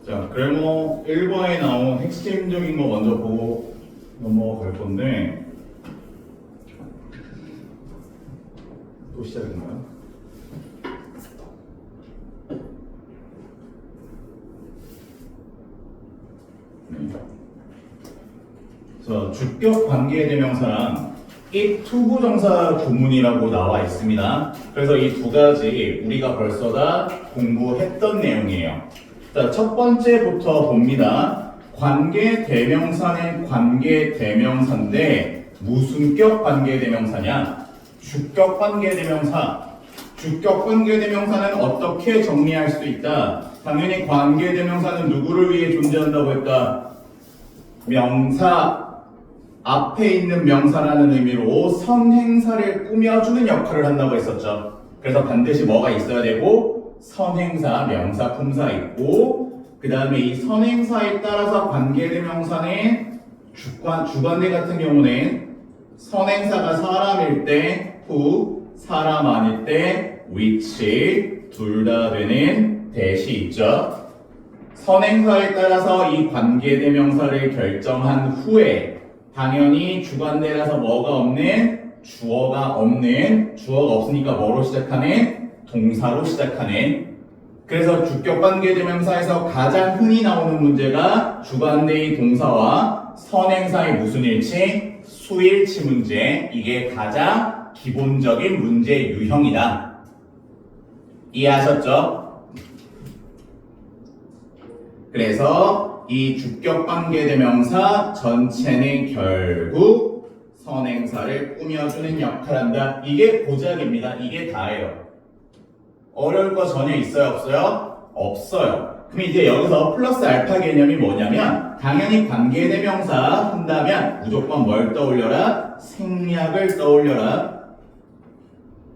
자, 그래머 1번에 나온 핵심적인 거 먼저 보고 넘어갈 건데 또 시작인가요? 네. 자, 주격 관계대명사랑 이 투부정사 구문이라고 나와 있습니다. 그래서 이 두 가지 우리가 벌써 다 공부했던 내용이에요. 자, 첫 번째부터 봅니다. 관계대명사는 관계대명사인데 무슨 격 관계대명사냐? 주격 관계대명사. 주격 관계대명사는 어떻게 정리할 수 있다? 당연히 관계대명사는 누구를 위해 존재한다고 했다? 명사. 앞에 있는 명사라는 의미로 선행사를 꾸며주는 역할을 한다고 했었죠. 그래서 반드시 뭐가 있어야 되고 선행사, 명사, 품사 있고 그 다음에 이 선행사에 따라서 관계대명사는 주관대 같은 경우는 선행사가 사람일 때 who, 사람 아닐 때 which 둘 다 되는 대시 있죠. 선행사에 따라서 이 관계대명사를 결정한 후에 당연히 주관대라서 뭐가 없는 주어가 없으니까 뭐로 시작하는 동사로 시작하는. 그래서 주격 관계대명사에서 가장 흔히 나오는 문제가 주관대의 동사와 선행사의 무슨 일치? 수일치 문제. 이게 가장 기본적인 문제 유형이다. 이해하셨죠? 그래서 이 주격 관계대명사 전체는 결국 선행사를 꾸며주는 역할을 한다. 이게 고작입니다. 이게 다예요. 어려울 거 전혀 있어요? 없어요? 없어요. 그럼 이제 여기서 플러스 알파 개념이 뭐냐면 당연히 관계대명사 한다면 무조건 뭘 떠올려라? 생략을 떠올려라.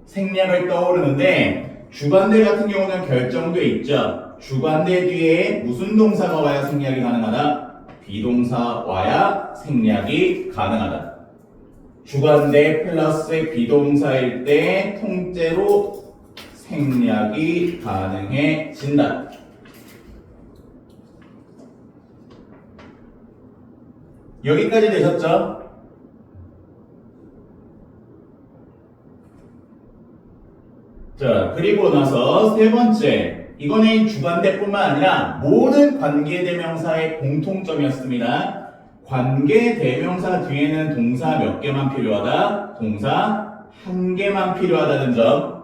생략을 떠오르는데 주관대 같은 경우는 결정돼 있죠. 주관대 뒤에 무슨 동사가 와야 생략이 가능하다? 비동사 와야 생략이 가능하다. 주관대 플러스 비동사일 때 통째로 생략이 가능해진다. 여기까지 되셨죠? 자, 그리고 나서 세 번째. 이거는 주관대뿐만 아니라 모든 관계대명사의 공통점이었습니다. 관계대명사 뒤에는 동사 몇 개만 필요하다? 동사 한 개만 필요하다는 점.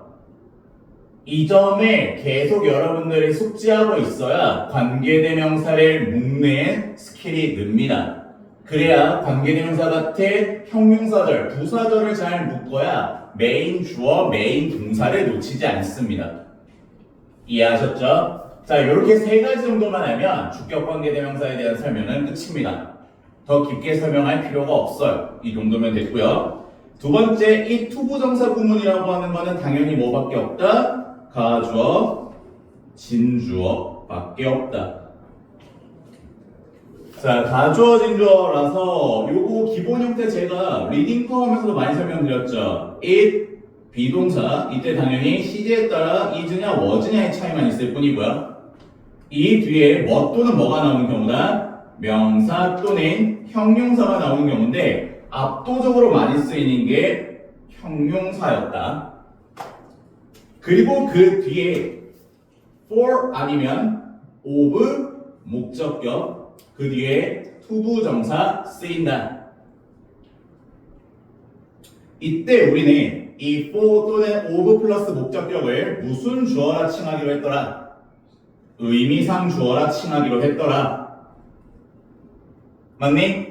이 점에 계속 여러분들이 숙지하고 있어야 관계대명사를 묶는 스킬이 늡니다. 그래야 관계대명사 같은 형용사절, 부사절을 잘 묶어야 메인 주어, 메인 동사를 놓치지 않습니다. 이해하셨죠? 자, 이렇게 세 가지 정도만 하면 주격 관계대명사에 대한 설명은 끝입니다. 더 깊게 설명할 필요가 없어요. 이 정도면 됐고요. 두 번째, 이 투부정사 구문이라고 하는 거는 당연히 뭐밖에 없다? 가주어, 진주어밖에 없다. 자, 가주어, 진주어라서 요거 기본 형태 제가 리딩 파워하면서도 많이 설명드렸죠. it, 비동사, 이때 당연히 CJ에 따라 is냐 was냐의 차이만 있을 뿐이고요. 이 뒤에 뭐 또는 뭐가 나오는 경우다? 명사 또는 형용사가 나오는 경우인데 압도적으로 많이 쓰이는 게 형용사였다. 그리고 그 뒤에 for 아니면 of 목적격, 그 뒤에 투부정사 쓰인다. 이때 우리는 이 for 또는 of 플러스 목적격을 무슨 주어라 칭하기로 했더라? 의미상 주어라 칭하기로 했더라. 맞니?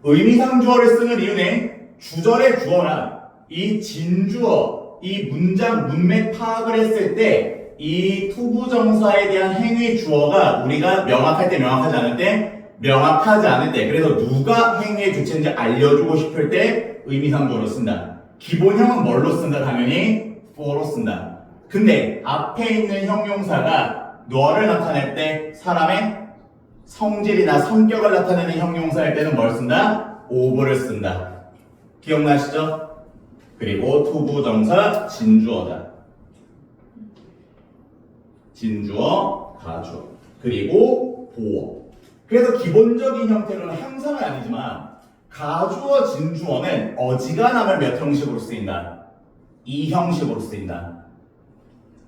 의미상 주어를 쓰는 이유는 주절의 주어라 이 진주어, 이 문장 문맥 파악을 했을 때 이 투부정사에 대한 행위 주어가 우리가 명확할 때 명확하지 않을 때 명확하지 않을 때 그래서 누가 행위의 주체인지 알려주고 싶을 때 의미상 주어로 쓴다. 기본형은 뭘로 쓴다? 당연히 for로 쓴다. 근데 앞에 있는 형용사가 너를 나타낼 때 사람의 성질이나 성격을 나타내는 형용사일 때는 뭘 쓴다? of를 쓴다. 기억나시죠? 그리고 투부정사 진주어다. 진주어, 가주어. 그리고 보어. 그래서 기본적인 형태로는 항상은 아니지만 가주어 진주어는 어지간하면 몇 형식으로 쓰인다? 이 형식으로 쓰인다.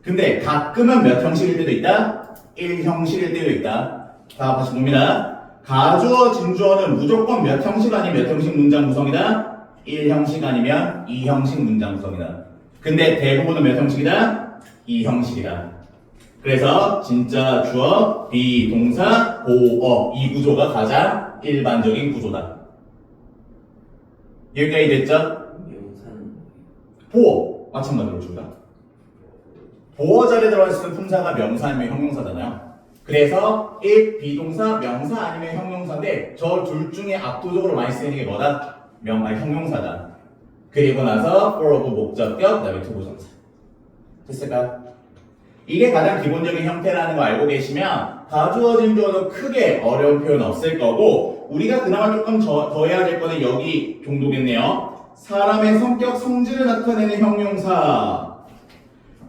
근데 가끔은 몇 형식일 때도 있다? 1형식일 때도 있다. 자, 다시 봅니다. 가주어 진주어는 무조건 몇 형식 아니면 몇 형식 문장 구성이다? 1형식 아니면 2형식 문장 구성이다. 근데 대부분은 몇 형식이다? 2형식이다. 그래서 진짜 주어, 비동사, 보어 이 구조가 가장 일반적인 구조다. 여기까지 됐죠? 명사는 보어 마찬가지로 줍니다. 보어 자리에 들어가 있는 품사가 명사 아니면 형용사잖아요. 그래서 it 비동사, 명사 아니면 형용사인데 저 둘 중에 압도적으로 많이 쓰이는 게 뭐다? 형용사다. 그리고 나서 for of 목적격, 그다음에 투부정사. 됐을까요? 이게 가장 기본적인 형태라는 거 알고 계시면 가주어 진주어도 크게 어려운 표현 없을 거고 우리가 그나마 조금 더 해야 될 거는 여기 정도겠네요. 사람의 성격, 성질을 나타내는 형용사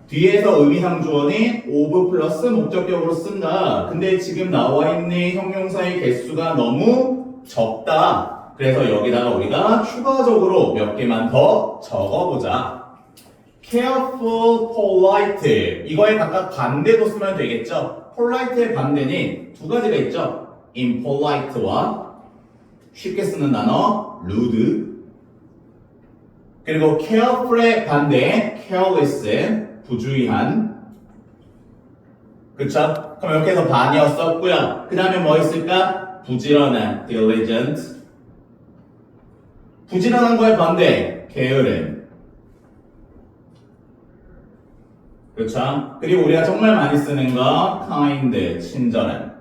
뒤에서 의미상 주어는 of 플러스 목적격으로 쓴다. 근데 지금 나와 있는 형용사의 개수가 너무 적다. 그래서 여기다가 우리가 추가적으로 몇 개만 더 적어보자. careful, polite 이거에 각각 반대도 쓰면 되겠죠. polite의 반대는 두 가지가 있죠. impolite와 쉽게 쓰는 단어 rude 그리고 careful의 반대 careless 부주의한 그쵸? 그럼 이렇게 해서 반이었었고요. 그 다음에 뭐 있을까? 부지런한 diligent 부지런한 거의 반대 게으른 그렇죠? 그리고 우리가 정말 많이 쓰는 거 kind, 친절한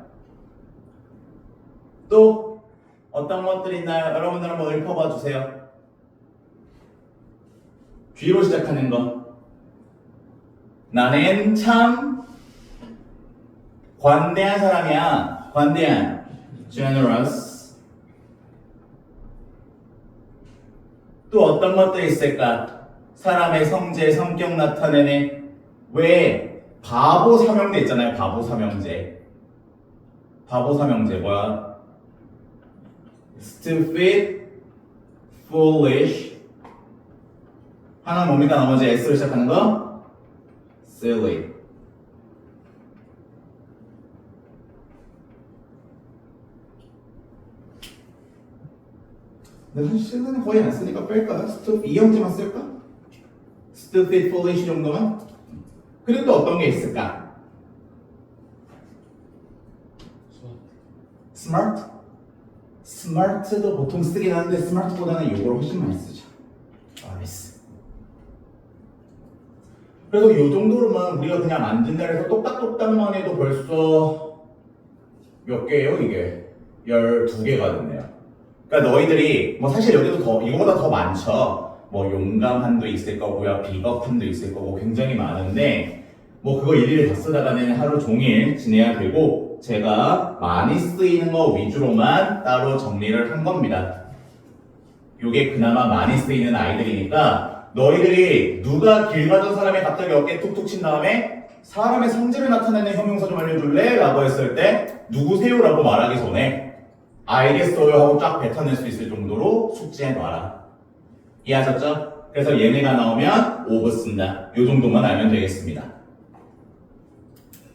또 어떤 것들이 있나요? 여러분들 한번 읊어봐 주세요. G로 시작하는 거 나는 참 관대한 사람이야. 관대한 generous 또 어떤 것들이 있을까? 사람의 성질, 성격 나타내는 왜 바보 삼형제 있잖아요. 바보 삼형제. 바보 삼형제 뭐야? stupid, foolish. 하나 뭡니까? 나머지 S로 시작하는 거? silly. 근데 사실 silly는 거의 안 쓰니까 뺄까요? 이 형태만 쓸까? stupid, foolish 정도만? 그리고 또 어떤 게 있을까? smart? smart도 보통 쓰긴 하는데 smart보다는 이걸 훨씬 많이 쓰죠. nice. 그래서 이 정도로만 우리가 그냥 만든다 해서 똑딱똑딱만 해도 벌써 몇 개예요 이게? 12개가 됐네요. 그러니까 너희들이 뭐 사실 여기도 더 이거보다 더 많죠. 뭐 용감함도 있을 거고요, 비겁함도 있을 거고 굉장히 많은데 뭐 그거 일일이 다 쓰다가는 하루 종일 지내야 되고 제가 많이 쓰이는 거 위주로만 따로 정리를 한 겁니다. 요게 그나마 많이 쓰이는 아이들이니까 너희들이 누가 길 가던 사람이 갑자기 어깨 툭툭 친 다음에 사람의 성질을 나타내는 형용사 좀 알려줄래? 라고 했을 때 누구세요? 라고 말하기 전에 알겠어요 하고 쫙 뱉어낼 수 있을 정도로 숙지해놔라. 이해하셨죠? 그래서 얘네가 나오면 of 쓴다. 요 정도만 알면 되겠습니다.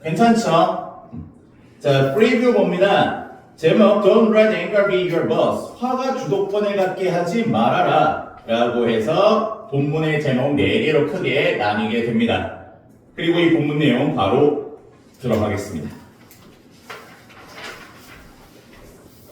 괜찮죠? 자, 프리뷰 봅니다. 제목 Don't let anger be your boss. 화가 주도권을 갖게 하지 말아라 라고 해서 본문의 제목 4개로 크게 나뉘게 됩니다. 그리고 이 본문 내용 바로 들어가겠습니다.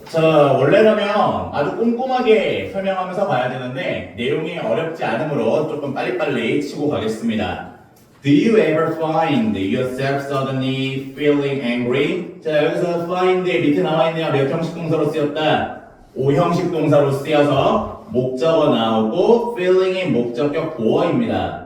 자, 원래라면 아주 꼼꼼하게 설명하면서 봐야 되는데 내용이 어렵지 않으므로 조금 빨리빨리 치고 가겠습니다. Do you ever find yourself suddenly feeling angry? 자, 여기서 find 밑에 나와 있네요. 몇 형식 동사로 쓰였다? 5형식 동사로 쓰여서 목적어 나오고 feeling이 목적격 보어입니다.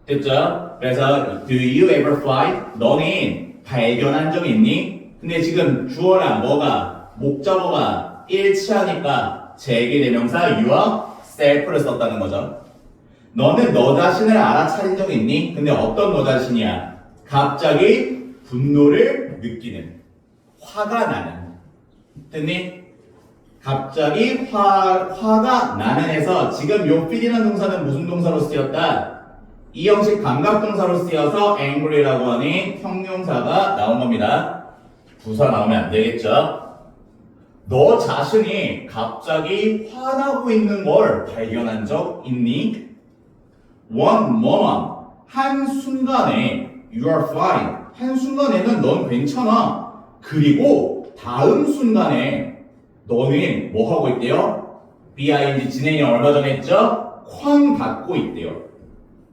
됐죠? 그래서 do you ever find? 너는 발견한 적 있니? 근데 지금 주어랑 뭐가 목적어가 일치하니까 제기대명사 yourself를 썼다는 거죠. 너는 너 자신을 알아차린 적 있니? 근데 어떤 너 자신이야? 갑자기 분노를 느끼는, 화가 나는. 됐니? 갑자기 화가 나는 해서 지금 요 feel이라는 동사는 무슨 동사로 쓰였다? 이 형식 감각동사로 쓰여서 angry라고 하는 형용사가 나온 겁니다. 부사 나오면 안 되겠죠? 너 자신이 갑자기 화나고 있는 걸 발견한 적 있니? One moment, 한순간에 you are fine. 한순간에는 넌 괜찮아. 그리고 다음 순간에 너는 뭐 하고 있대요? BING 진행이 얼마 전에 했죠? 쾅 닫고 있대요.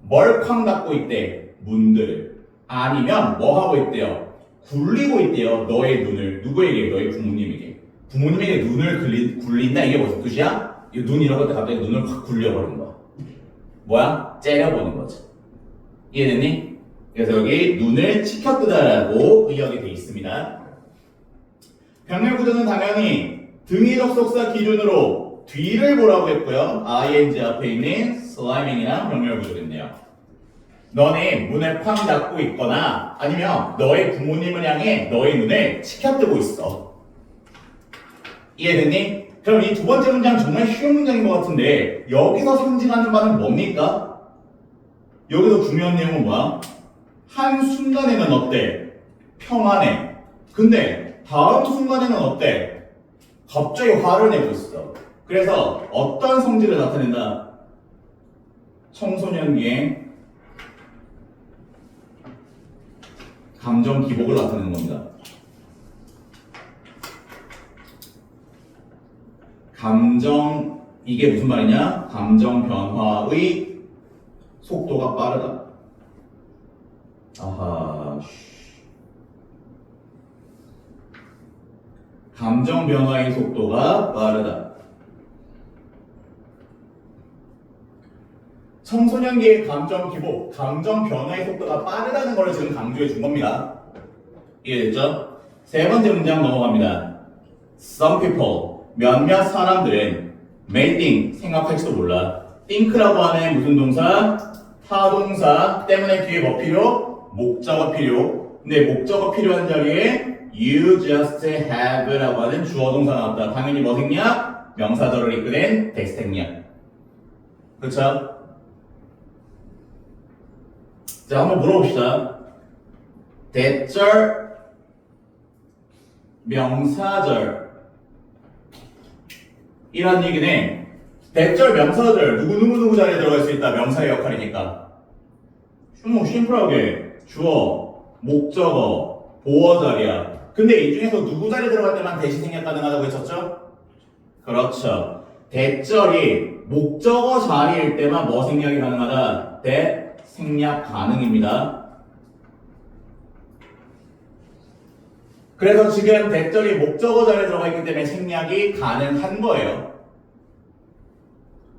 뭘 쾅 닫고 있대? 문들을. 아니면 뭐 하고 있대요? 굴리고 있대요. 너의 눈을. 누구에게? 너의 부모님에게. 부모님에게 눈을 굴린다? 이게 무슨 뜻이야? 이 눈 이런 것때 갑자기 눈을 확 굴려버린 거야. 뭐야? 째려보는 거지. 이해됐니? 그래서 여기 눈을 치켜뜨다라고 의역이 되어 있습니다. 병렬 구조는 당연히 등위 접속사 기준으로 뒤를 보라고 했고요. ing 앞에 있는 슬라이밍이랑 병렬 구조겠네요. 너네 문을 쾅 닫고 있거나 아니면 너의 부모님을 향해 너의 눈을 치켜뜨고 있어. 이해됐니? 그럼 이 두 번째 문장 정말 쉬운 문장인 것 같은데 여기서 상징하는 바는 뭡니까? 여기서 중요한 내용은 뭐야? 한순간에는 어때? 평안해. 근데 다음 순간에는 어때? 갑자기 화를 내고 있어. 그래서 어떤 성질을 나타낸다? 청소년기의 감정 기복을 나타내는 겁니다. 감정, 이게 무슨 말이냐? 감정 변화의 속도가 빠르다. 아하. 감정 변화의 속도가 빠르다. 청소년기의 감정 기복, 감정 변화의 속도가 빠르다는 걸 지금 강조해 준 겁니다. 이해됐죠? 세 번째 문장 넘어갑니다. Some people, 몇몇 사람들은 may think, 생각할지도 몰라. think라고 하는 무슨 동사? 타동사 때문에 뒤에 뭐 필요? 목적어 필요. 근데 목적어 필요한 자리에 you just have 라고 하는 주어 동사 나왔다. 당연히 뭐 생략? 명사절을 이끄는 대시 생략. 그렇죠? 자, 한번 물어봅시다. 대절, 명사절 이란 얘기는 대절, 명사절 누구 자리에 들어갈 수 있다. 명사의 역할이니까. 뭐 심플하게 주어, 목적어, 보어 자리야. 근데 이 중에서 누구 자리에 들어갈 때만 대시 생략 가능하다고 했었죠? 그렇죠. 대절이 목적어 자리일 때만 뭐 생략이 가능하다? 대 생략 가능입니다. 그래서 지금 대절이 목적어 자리에 들어가 있기 때문에 생략이 가능한 거예요.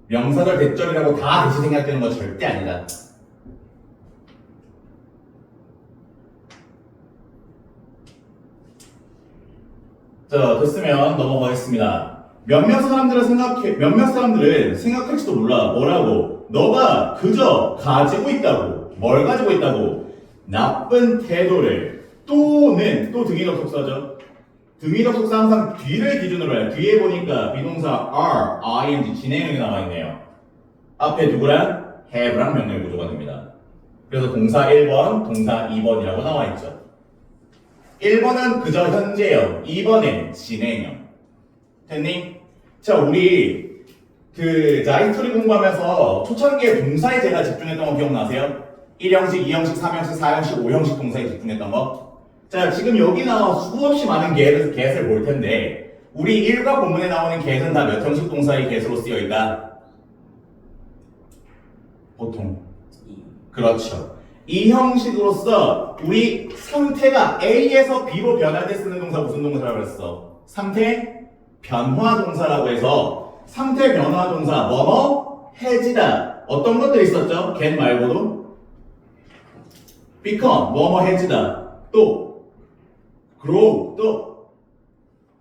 명사절 대절이라고 다 대시 생략되는 거 절대 아니다. 자, 됐으면 넘어가겠습니다. 몇몇 사람들은 생각할지도 몰라. 뭐라고? 너가 그저 가지고 있다고. 뭘 가지고 있다고? 나쁜 태도를. 또는, 또 등위 접속사죠. 등위 접속사 항상 뒤를 기준으로 해요. 뒤에 보니까 비동사 are, ing, 진행형이 나와있네요. 앞에 누구랑? have랑 병렬 구조가 됩니다. 그래서 동사 1번, 동사 2번이라고 나와있죠. 1번은 그저 현재형, 2번은 진행형. 됐니? 자, 우리 자이스토리 공부하면서 초창기에 동사에 제가 집중했던 거 기억나세요? 1형식, 2형식, 3형식, 4형식, 5형식 동사에 집중했던 거. 자, 지금 여기 나와 수없이 많은 get을 볼 텐데 우리 일과 본문에 나오는 get은 다 몇 형식 동사의 get으로 쓰여 있다? 보통. 그렇죠. 이 형식으로서 우리 상태가 A에서 B로 변할 때 쓰는 동사 무슨 동사라고 했어? 상태 변화 동사라고 해서 상태 변화 동사 뭐뭐 해지다. 어떤 것들이 있었죠? get 말고도 become 뭐뭐 해지다. 또 grow 또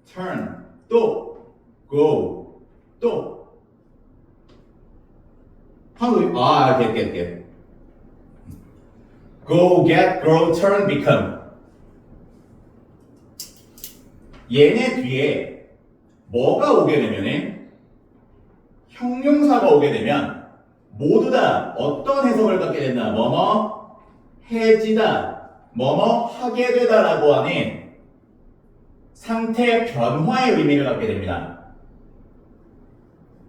turn 또 go 또 한국 get go, get, grow, turn, become. 얘네 뒤에 뭐가 오게 되면은 형용사가 오게 되면 모두 다 어떤 해석을 갖게 된다. 뭐뭐 해지다, 뭐뭐 하게 되다라고 하는 상태 변화의 의미를 갖게 됩니다.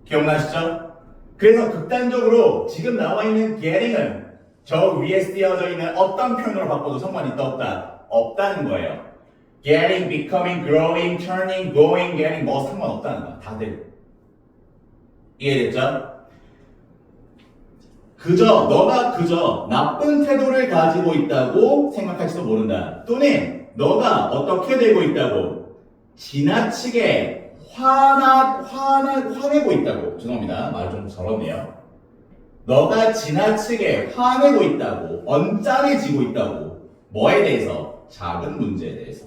기억나시죠? 그래서 극단적으로 지금 나와 있는 getting은 저 위에 쓰여져 있는 어떤 표현으로 바꿔도 상관이 있다 없다? 없다는 거예요. getting, becoming, growing, turning, going, getting 뭐 상관없다는 거야. 다들. 이해됐죠? 너가 그저 나쁜 태도를 가지고 있다고 생각할지도 모른다. 또는 너가 어떻게 되고 있다고 지나치게 화내고 있다고. 죄송합니다. 말 좀 저렇네요. 너가 지나치게 화내고 있다고, 언짢아지고 있다고. 뭐에 대해서? 작은 문제에 대해서.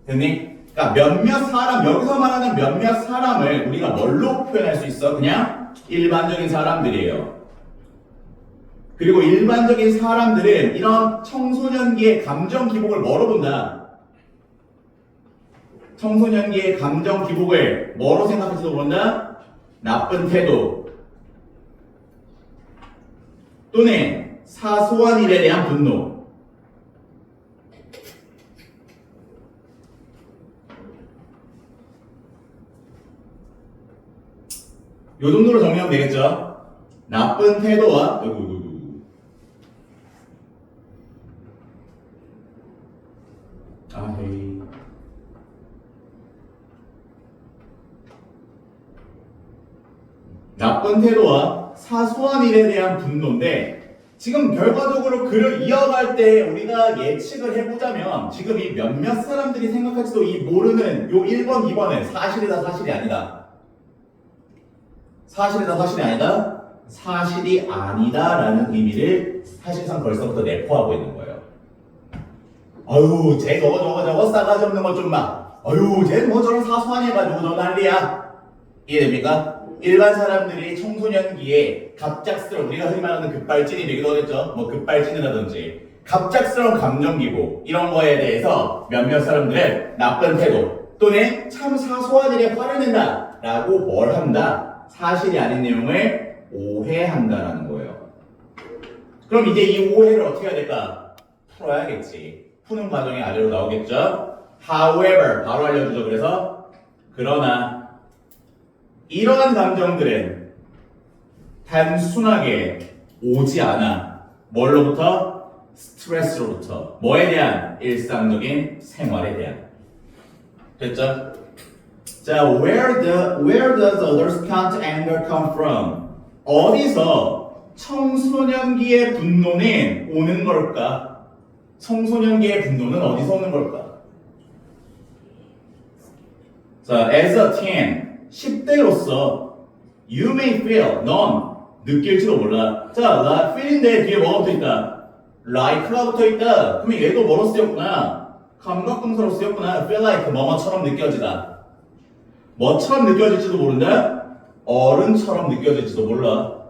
됐니? 그러니까 몇몇 사람, 여기서 말하는 몇몇 사람을 우리가 뭘로 표현할 수 있어? 그냥 일반적인 사람들이에요. 그리고 일반적인 사람들은 이런 청소년기의 감정 기복을 뭐로 본다? 청소년기의 감정 기복을 뭐로 생각할지도 모른다? 나쁜 태도 또는 사소한 일에 대한 분노. 요 정도로 정리하면 되겠죠? 나쁜 태도와 나쁜 태도와 사소한 일에 대한 분노인데 지금 결과적으로 글을 이어갈 때 우리가 예측을 해보자면 지금 이 몇몇 사람들이 생각할지도 이 모르는 요 1번, 2번은 사실이다 사실이 아니다. 사실이다 사실이 아니다. 사실이 아니다라는 의미를 사실상 벌써부터 내포하고 있는 거예요. 아유 쟤 저거 싸가지 없는 것 좀 봐. 아유 쟤 뭐 저런 사소한 애 가지고 너 난리야. 이해됩니까? 일반 사람들이 청소년기에 갑작스러운 우리가 흔히 말하는 급발진이 되기도 하겠죠. 뭐 급발진이라든지 갑작스러운 감정기복 이런 거에 대해서 몇몇 사람들은 나쁜 태도 또는 참 사소한 일에 화를 낸다 라고 뭘 한다? 사실이 아닌 내용을 오해한다라는 거예요. 그럼 이제 이 오해를 어떻게 해야 될까? 풀어야겠지. 푸는 과정이 아래로 나오겠죠. However 바로 알려주죠. 그래서 그러나 이러한 감정들은 단순하게 오지 않아. 뭘로부터? 스트레스로부터. 뭐에 대한? 일상적인 생활에 대한. 됐죠? 자, where does others can't anger come from? 어디서 청소년기의 분노는 오는 걸까? 청소년기의 분노는 어디서 오는 걸까? 자, as a teen 10대로서 you may feel, 넌 느낄지도 몰라. 자, feel인데 뒤에 뭐가 붙어있다? like가 붙어있다. 그러면 얘도 뭐로 쓰였구나? 감각동사로 쓰였구나. feel like 뭐뭐처럼 느껴지다. 뭐처럼 느껴질지도 모른다? 어른처럼 느껴질지도 몰라.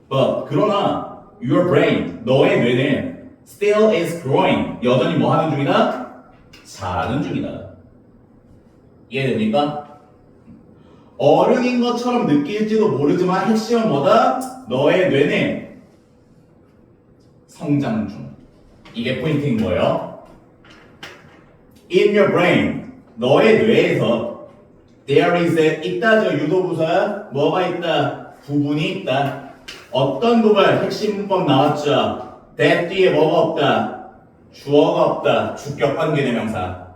But 그러나 your brain, 너의 뇌는 still is growing. 여전히 뭐 하는 중이다? 자라는 중이다. 이해됩니까? 어른인 것처럼 느낄지도 모르지만 핵심은 뭐다? 너의 뇌는 성장 중. 이게 포인트인 거예요. In your brain, 너의 뇌에서 there is 있다죠. 유도부사 뭐가 있다? 부분이 있다. 어떤 부분? 핵심 문법 나왔죠. that 뒤에 뭐가 없다? 주어가 없다. 주격 관계대명사.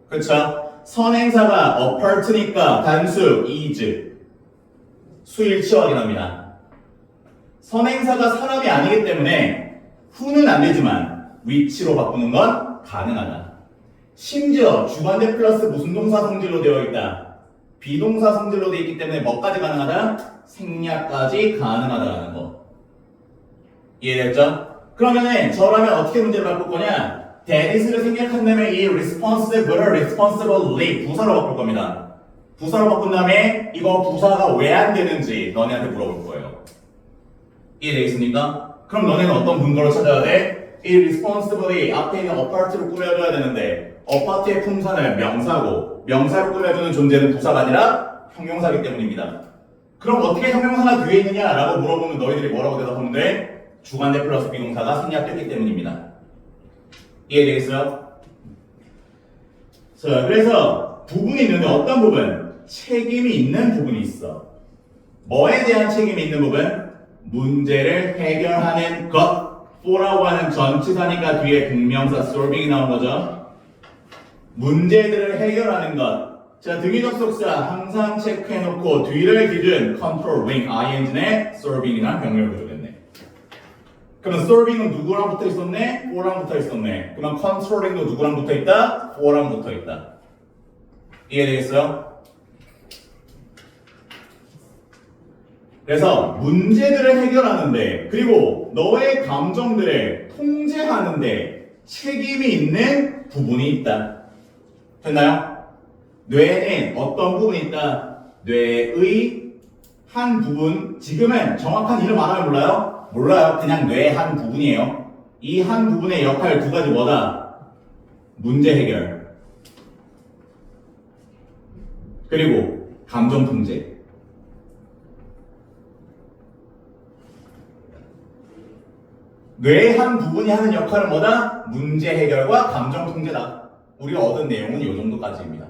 그쵸? 선행사가 a part니까 단수 is 수일치 확인합니다. 선행사가 사람이 아니기 때문에 who는 안 되지만 which로 바꾸는 건 가능하다. 심지어 주관대 플러스 무슨 동사 성질로 되어 있다. 비동사 성질로 되어 있기 때문에 뭐까지 가능하다? 생략까지 가능하다라는 거. 이해됐죠? 그러면은 저라면 어떻게 문제를 바꿀 거냐? 대리수를 생략한다면 이 responsible을 responsibly 부사로 바꿀 겁니다. 부사로 바꾼 다음에 이거 부사가 왜 안 되는지 너네한테 물어볼 거예요. 이해되겠습니까? 그럼 너네는 어떤 근거를 찾아야 돼? 이 responsibly 앞에 있는 apart를 꾸며줘야 되는데 어파트의 품사는 명사고 명사로 꾸며주는 존재는 부사가 아니라 형용사이기 때문입니다. 그럼 어떻게 형용사가 뒤에 있느냐라고 물어보면 너희들이 뭐라고 대답하면 돼? 주관대 플러스 비동사가 생략됐기 때문입니다. 이해되겠어요? 자, 그래서 부분이 있는데 어떤 부분? 책임이 있는 부분이 있어. 뭐에 대한 책임이 있는 부분? 문제를 해결하는 것. for라고 하는 전치사니까 뒤에 동명사 solving이 나온 거죠. 문제들을 해결하는 것. 자, 등위 접속사 항상 체크해놓고 뒤를 기준 controlling ing네 solving이나 병렬 구조됐네. 그러면 solving은 누구랑 붙어 있었네? for랑 붙어 있었네. 그러면 controlling도 누구랑 붙어 있다? for랑 붙어 있다. 이해되겠어요? 그래서 문제들을 해결하는데 그리고 너의 감정들을 통제하는데 책임이 있는 부분이 있다. 됐나요? 뇌에는 어떤 부분이 있다? 뇌의 한 부분, 지금은 정확한 이름 알아요? 몰라요? 몰라요. 그냥 뇌의 한 부분이에요. 이 한 부분의 역할 두 가지 뭐다? 문제 해결 그리고 감정 통제. 뇌의 한 부분이 하는 역할은 뭐다? 문제 해결과 감정 통제다. 우리가 얻은 내용은 이 정도까지입니다.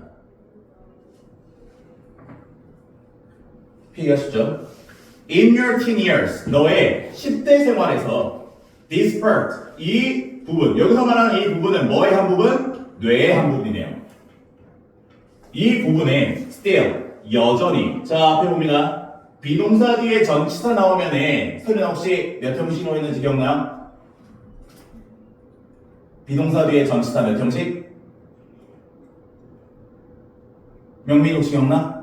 피하시죠? In your teen years, 너의 10대 생활에서 this part, 이 부분, 여기서 말하는 이 부분은 뭐의 한 부분? 뇌의 한 부분이네요. 이 부분에 still, 여전히, 자 앞에 봅니다. 비동사 뒤에 전치사 나오면은 설윤아 혹시 몇 형식으로 했는지 기억나요? 비동사 뒤에 전치사 몇 형식? 명민 혹시 기억나?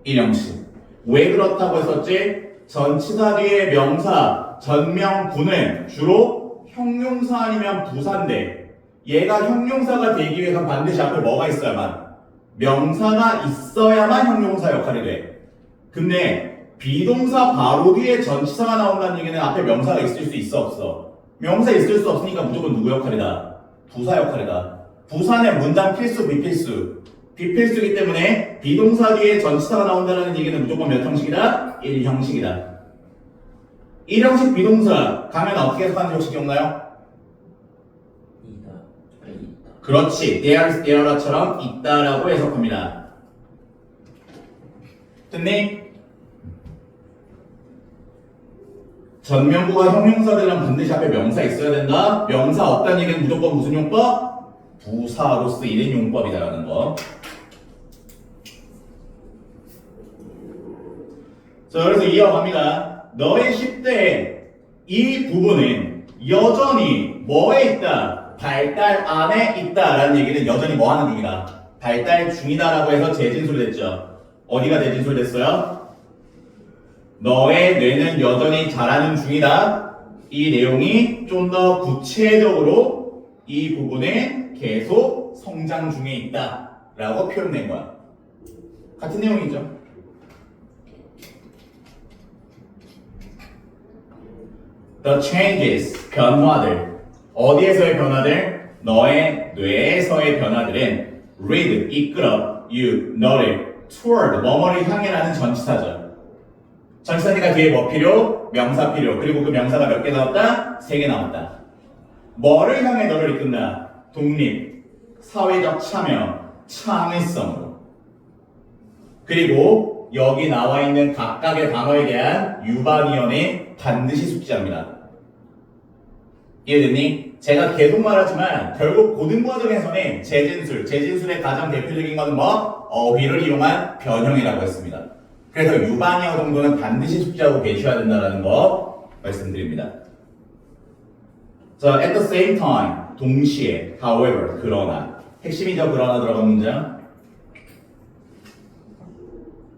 1형식. 왜 그렇다고 했었지? 전치사 뒤에 명사, 전명구는 주로 형용사 아니면 부사인데 얘가 형용사가 되기 위해서 반드시 앞에 뭐가 있어야만? 명사가 있어야만 형용사 역할이 돼. 근데 비동사 바로 뒤에 전치사가 나온다는 얘기는 앞에 명사가 있을 수 있어 없어? 명사 있을 수 없으니까 무조건 누구 역할이다? 부사 역할이다. 부사는 문장 필수 비필수. 비필수이기 때문에 비동사 뒤에 전치사가 나온다는 얘기는 무조건 몇 형식이다? 1형식이다. 1형식 비동사 가면 어떻게 해석하는지 혹시 기억나요? 그렇지. there'처럼 있다라고 해석합니다. 됐니? 전명구가 형용사들이랑 반드시 앞에 명사 있어야 된다. 명사 없다는 얘기는 무조건 무슨 용법? 부사로 쓰이는 용법이다라는 거. 자, 그래서 이어갑니다. 너의 10대의 이 부분은 여전히 뭐에 있다? 발달 안에 있다라는 얘기는 여전히 뭐 하는 중이다? 발달 중이다라고 해서 재진술됐죠. 어디가 재진술됐어요? 너의 뇌는 여전히 자라는 중이다. 이 내용이 좀 더 구체적으로 이 부분에 계속 성장 중에 있다 라고 표현된 거야. 같은 내용이죠. The changes, 변화들. 어디에서의 변화들? 너의 뇌에서의 변화들은 lead, 이끌어, you, 너를, toward, 뭐뭐를 향해라는 전치사죠. 전치사니까 뒤에 뭐 필요? 명사 필요. 그리고 그 명사가 몇 개 나왔다? 3개 나왔다. 뭐를 향해 너를 이끈다? 독립, 사회적 참여, 창의성으로. 그리고 여기 나와 있는 각각의 단어에 대한 유반이언이 반드시 숙지합니다. 이해됐니? 제가 계속 말하지만 결국 고등과정에서는 재진술의 가장 대표적인 건 뭐? 어휘를 이용한 변형이라고 했습니다. 그래서 유반이어 정도는 반드시 숙지하고 계셔야 된다는 거 말씀드립니다. 자, at the same time, 동시에, however, 그러나. 핵심이죠, 그러나 들어간 문장.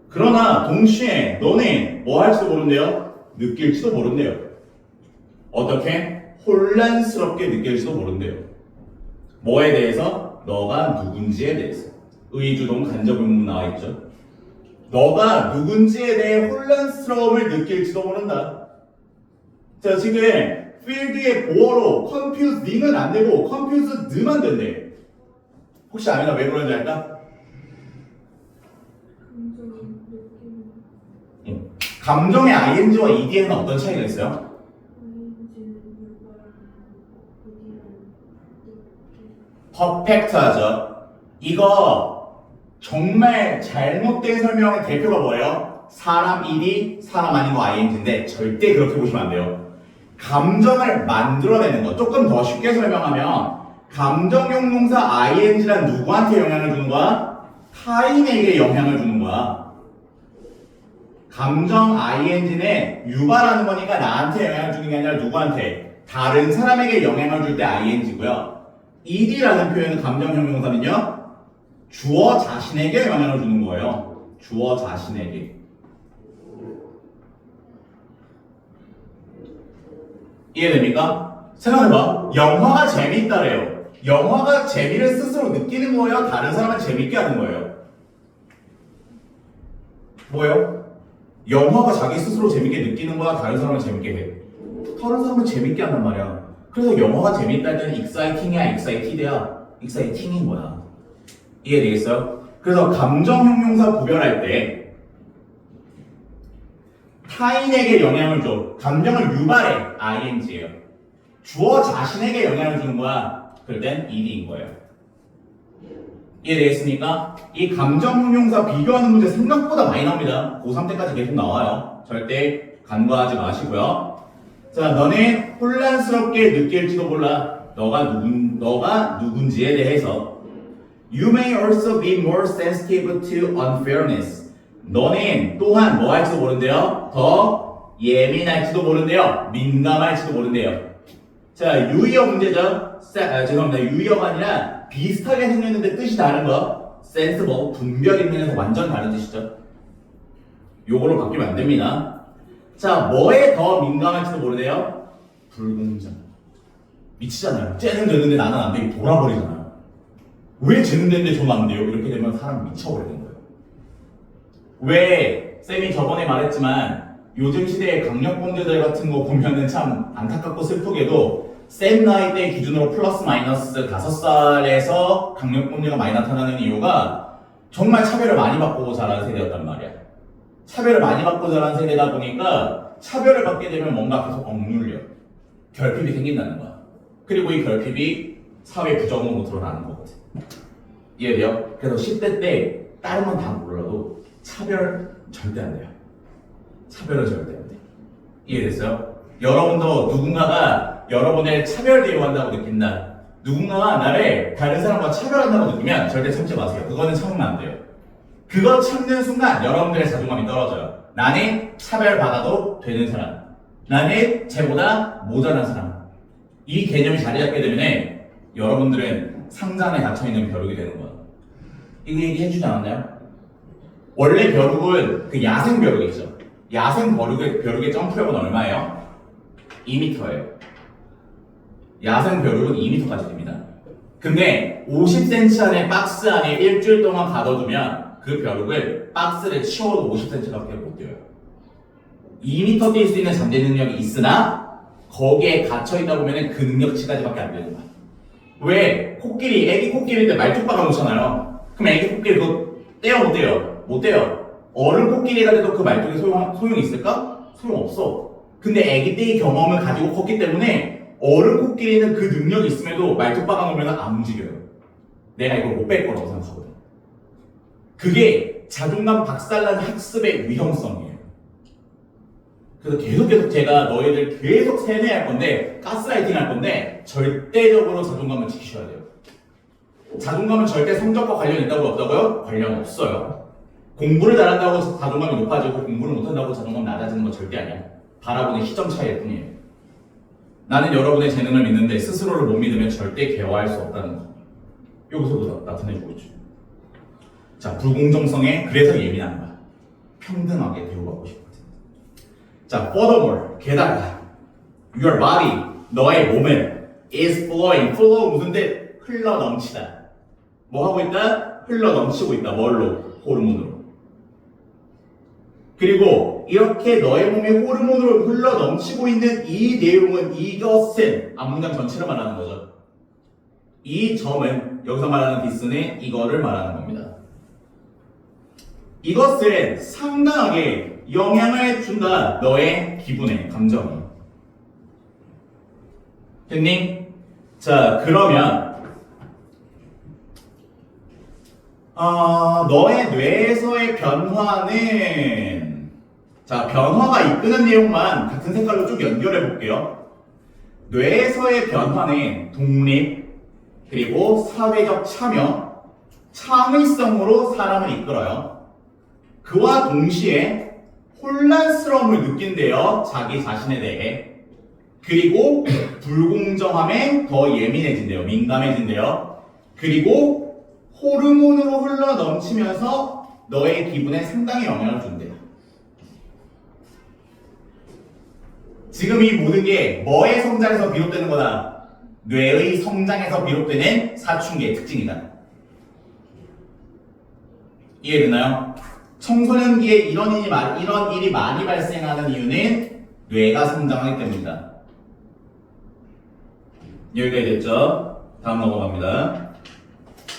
그러나 동시에 너는 뭐 할지도 모른대요? 느낄지도 모른대요. 어떻게? 혼란스럽게 느낄지도 모른대요. 뭐에 대해서? 너가 누군지에 대해서. 의주동 간접의문 나와 있죠. 너가 누군지에 대해 혼란스러움을 느낄지도 모른다. 자, 지금 필드의 보어로 confuseding은 안 되고 confused만 된대. 혹시 아미나 왜 그런지 알까? 감정의 ing와 ed에는 어떤 차이가 있어요? 퍼펙트하죠. 이거 정말 잘못된 설명의 대표가 뭐예요? 사람 ed, 사람 아니고 ing인데 절대 그렇게 보시면 안 돼요. 감정을 만들어내는 거. 조금 더 쉽게 설명하면 감정용 동사 ing란 누구한테 영향을 주는 거야? 타인에게 영향을 주는 거야. 감정 ing는 유발하는 거니까 나한테 영향을 주는 게 아니라 누구한테? 다른 사람에게 영향을 줄 때 ing고요. ed라는 표현은 감정형 용사는요. 주어 자신에게 영향을 주는 거예요. 주어 자신에게. 이해됩니까? 생각해봐. 영화가 재미있다래요. 영화가 재미를 스스로 느끼는 거예요? 다른 사람을 재밌게 하는 거예요? 뭐예요? 영화가 자기 스스로 재밌게 느끼는 거야? 다른 사람을 재밌게 해? 다른 사람을 재밌게 한단 말이야. 그래서 영화가 재밌다 할 때는 exciting이야, excited야? exciting인 거야. 이해되겠어요? 그래서 감정 형용사 구별할 때 타인에게 영향을 줘. 감정을 유발해. ing예요. 주어 자신에게 영향을 주는 거야. 그럴 땐 ed인 거예요. 이해되겠습니까? 이 감정 형용사 비교하는 문제 생각보다 많이 나옵니다. 고3 때까지 계속 나와요. 절대 간과하지 마시고요. 자, 너는 혼란스럽게 느낄지도 몰라. 너가 누군지에 대해서. You may also be more sensitive to unfairness. 너는 또한 뭐 할지도 모른대요? 더 예민할지도 모른대요. 민감할지도 모른대요. 자, 유의어 문제죠. 죄송합니다. 유의어가 아니라 비슷하게 생겼는데 뜻이 다른 거. sensible, 분별 있는 에서 완전 다른 뜻이죠. 요걸로 바뀌면 안 됩니다. 자, 뭐에 더 민감할지도 모르네요? 불공정. 미치잖아요. 쟤는 되는데 나는 안 되게 돌아버리잖아요. 왜 쟤는 되는데 저는 안 돼요? 이렇게 되면 사람이 미쳐버리는 거예요. 왜 쌤이 저번에 말했지만 요즘 시대의 강력범죄들 같은 거 보면은 참 안타깝고 슬프게도 쌤 나이 때 기준으로 플러스 마이너스 5살에서 강력범죄가 많이 나타나는 이유가 정말 차별을 많이 받고 자란 세대였단 말이야. 차별을 많이 받고 자란 세대다 보니까 차별을 받게 되면 뭔가 계속 억눌려. 결핍이 생긴다는 거야. 그리고 이 결핍이 사회 부적응으로 드러나는 거거든. 이해돼요? 그래서 10대 때 다른 건 다 몰라도 차별 절대 안 돼요. 차별은 절대 안 돼. 이해됐어요? 여러분도 누군가가 여러분을 차별 대우한다고 느낀다. 누군가가 나를 다른 사람과 차별한다고 느끼면 절대 참지 마세요. 그거는 참으면 안 돼요. 그거 참는 순간 여러분들의 자존감이 떨어져요. 나는 차별받아도 되는 사람. 나는 쟤보다 모자란 사람. 이 개념이 자리 잡게 되면 여러분들은 상자 안에 갇혀있는 벼룩이 되는 거야. 이거 얘기해주지 않았나요? 원래 벼룩은 그 야생 벼룩이죠. 야생 벼룩의 점프력은 얼마예요? 2m예요. 야생 벼룩은 2m까지 됩니다. 근데 50cm 안에 박스 안에 일주일 동안 가둬두면 그 벼룩을 박스를 치워도 50cm밖에 못 뛰어요. 2m 뛸 수 있는 잠재 능력이 있으나 거기에 갇혀있다 보면 그 능력치까지밖에 안 되는 거야. 왜? 코끼리, 애기 코끼리인데 말뚝 박아놓잖아요. 그럼 애기 코끼리 그거 떼요 못 떼요? 못 떼요. 어른 코끼리가 돼도 그 말뚝에 소용이 있을까? 소용없어. 근데 애기 때의 경험을 가지고 컸기 때문에 어른 코끼리는 그 능력이 있음에도 말뚝 박아놓으면 안 움직여요. 내가 이걸 못 뺄 거라고 생각하거든. 그게 자존감 박살난 학습의 위험성이에요. 그래서 계속 제가 너희들 계속 세뇌할 건데 가스라이팅 할 건데 절대적으로 자존감을 지키셔야 돼요. 자존감은 절대 성적과 관련 있다고 없다고요? 관련 없어요. 공부를 잘한다고 자존감이 높아지고 공부를 못한다고 자존감 낮아지는 건 절대 아니야. 바라보는 시점 차이일 뿐이에요. 나는 여러분의 재능을 믿는데 스스로를 못 믿으면 절대 개화할 수 없다는 거. 여기서도 나타내주고 있죠. 자, 불공정성에 그래서 예민한 거야. 평등하게 대우받고 싶거든. 자, furthermore, 게다가 your body, 너의 몸은 is flowing, flow 무슨 데 흘러 넘치다. 뭐 하고 있다? 흘러 넘치고 있다. 뭘로? 호르몬으로. 그리고 이렇게 너의 몸에 호르몬으로 흘러 넘치고 있는 이 내용은 이것은 앞문장 전체를 말하는 거죠. 이 점은 여기서 말하는 this는 이거를 말하는 겁니다. 이것은 상당하게 영향을 준다. 너의 기분에, 감정에. 됐니? 자, 그러면 너의 뇌에서의 변화는 자, 변화가 이끄는 내용만 같은 색깔로 쭉 연결해 볼게요. 뇌에서의 변화는 독립, 그리고 사회적 참여, 창의성으로 사람을 이끌어요. 그와 동시에 혼란스러움을 느낀대요. 자기 자신에 대해. 그리고 불공정함에 더 예민해진대요. 민감해진대요. 그리고 호르몬으로 흘러 넘치면서 너의 기분에 상당히 영향을 준대요. 지금 이 모든 게 뭐의 성장에서 비롯되는 거다? 뇌의 성장에서 비롯되는 사춘기의 특징이다. 이해되나요? 청소년기에 이런 일이 많이 발생하는 이유는 뇌가 성장하기 때문이다. 여기까지 됐죠? 다음 넘어갑니다.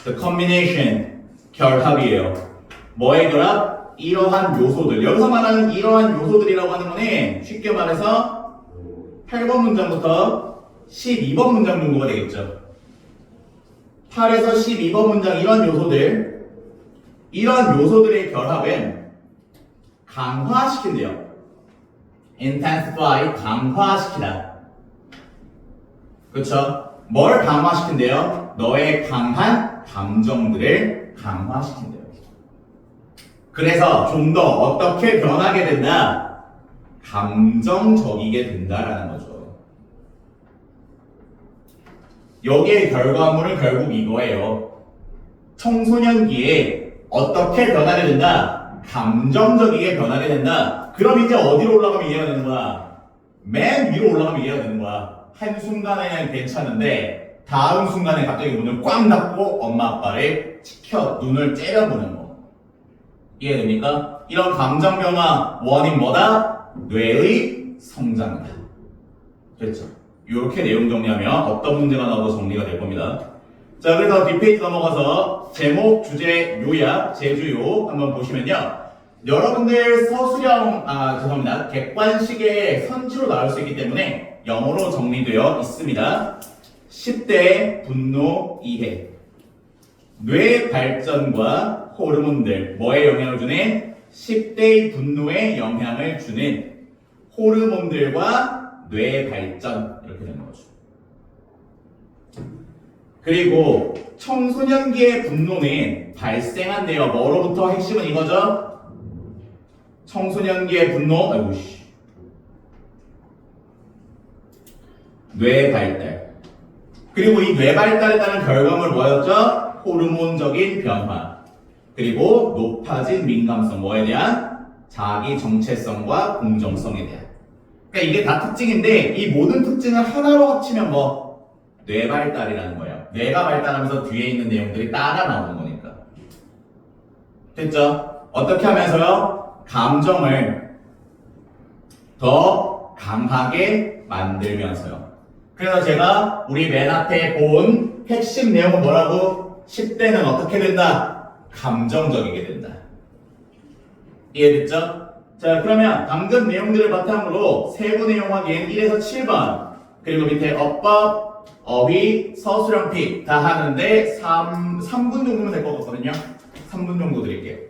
The combination, 결합이에요. 뭐의 결합? 이러한 요소들. 여기서 말하는 이러한 요소들이라고 하는 거는 쉽게 말해서 8번 문장부터 12번 문장 정도가 되겠죠. 8에서 12번 문장 이런 요소들의 결합은 강화시킨대요. intensify, 강화시키다. 그쵸? 뭘 강화시킨대요? 너의 강한 감정들을 강화시킨대요. 그래서 좀 더 어떻게 변하게 된다? 감정적이게 된다라는 거죠. 여기의 결과물은 결국 이거예요. 청소년기에 어떻게 변하게 된다? 감정적이게 변하게 된다. 그럼 이제 어디로 올라가면 이해가 되는 거야? 맨 위로 올라가면 이해가 되는 거야. 한순간에는 괜찮은데 다음 순간에 갑자기 문을 꽉 닫고 엄마 아빠를 눈을 째려보는 거. 이해됩니까? 이런 감정 변화 원인 뭐다? 뇌의 성장이다. 됐죠? 이렇게 내용 정리하면 어떤 문제가 나오고 정리가 될 겁니다. 자, 그래서 뒷페이지 넘어가서 제목, 주제, 요약, 제주요 한번 보시면요. 여러분들 죄송합니다. 객관식의 선지로 나올 수 있기 때문에 영어로 정리되어 있습니다. 10대 분노 이해. 뇌 발전과 호르몬들, 뭐에 영향을 주는? 10대의 분노에 영향을 주는 호르몬들과 뇌 발전, 이렇게 되는 거죠. 그리고 청소년기의 분노는 발생한대요. 뭐로부터? 핵심은 이거죠. 청소년기의 분노, 뇌 발달. 그리고 이 뇌 발달에 따른 결과물 뭐였죠? 호르몬적인 변화. 그리고 높아진 민감성, 뭐에 대한? 자기 정체성과 공정성에 대한. 그러니까 이게 다 특징인데 이 모든 특징을 하나로 합치면 뇌 발달이라는 거예요. 뇌가 발달하면서 뒤에 있는 내용들이 따라 나오는 거니까. 됐죠? 어떻게 하면서요? 감정을 더 강하게 만들면서요. 그래서 제가 우리 맨 앞에 본 핵심 내용은 뭐라고? 10대는 어떻게 된다? 감정적이게 된다. 이해됐죠? 자, 그러면 방금 내용들을 바탕으로 세부 내용 확인 1에서 7번 그리고 밑에 어법, 어휘, 서술형 픽 다 하는데 3분 정도면 될 것 같거든요. 3분 정도 드릴게요.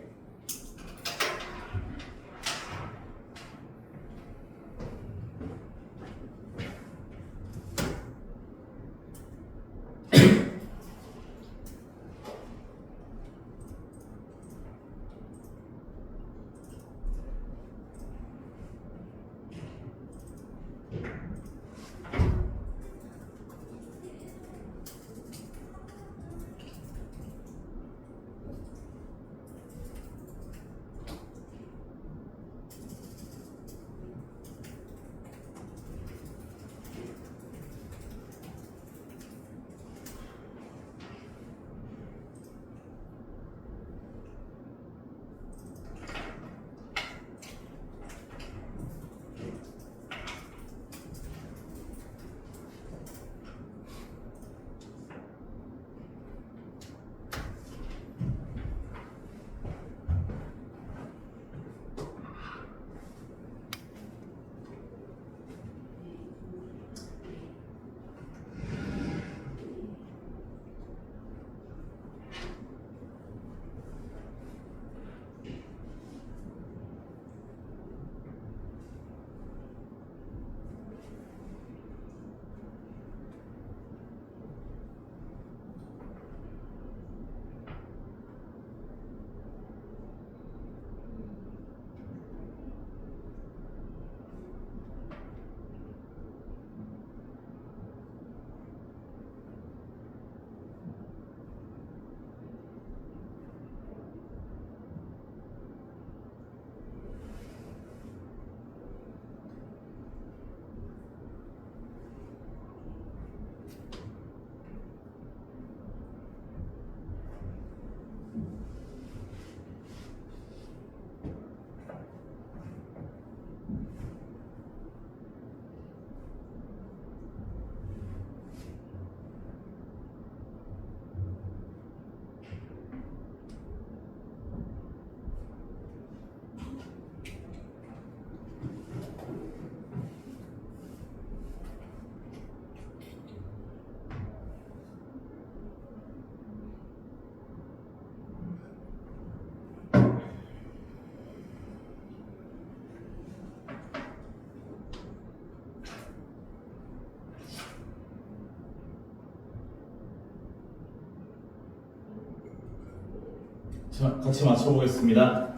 자, 같이 맞춰보겠습니다.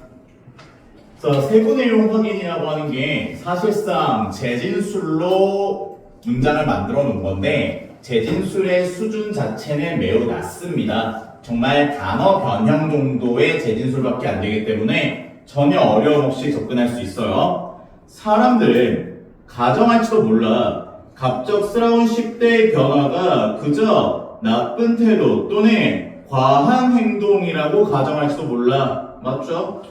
자, 세부 내용 확인이라고 하는 게 사실상 재진술로 문장을 만들어 놓은 건데 재진술의 수준 자체는 매우 낮습니다. 정말 단어 변형 정도의 재진술밖에 안 되기 때문에 전혀 어려움 없이 접근할 수 있어요. 사람들은 가정할지도 몰라 갑작스러운 10대의 변화가 그저 나쁜 태도 또는 과한 행동이라고 가정할지도 몰라. 맞죠?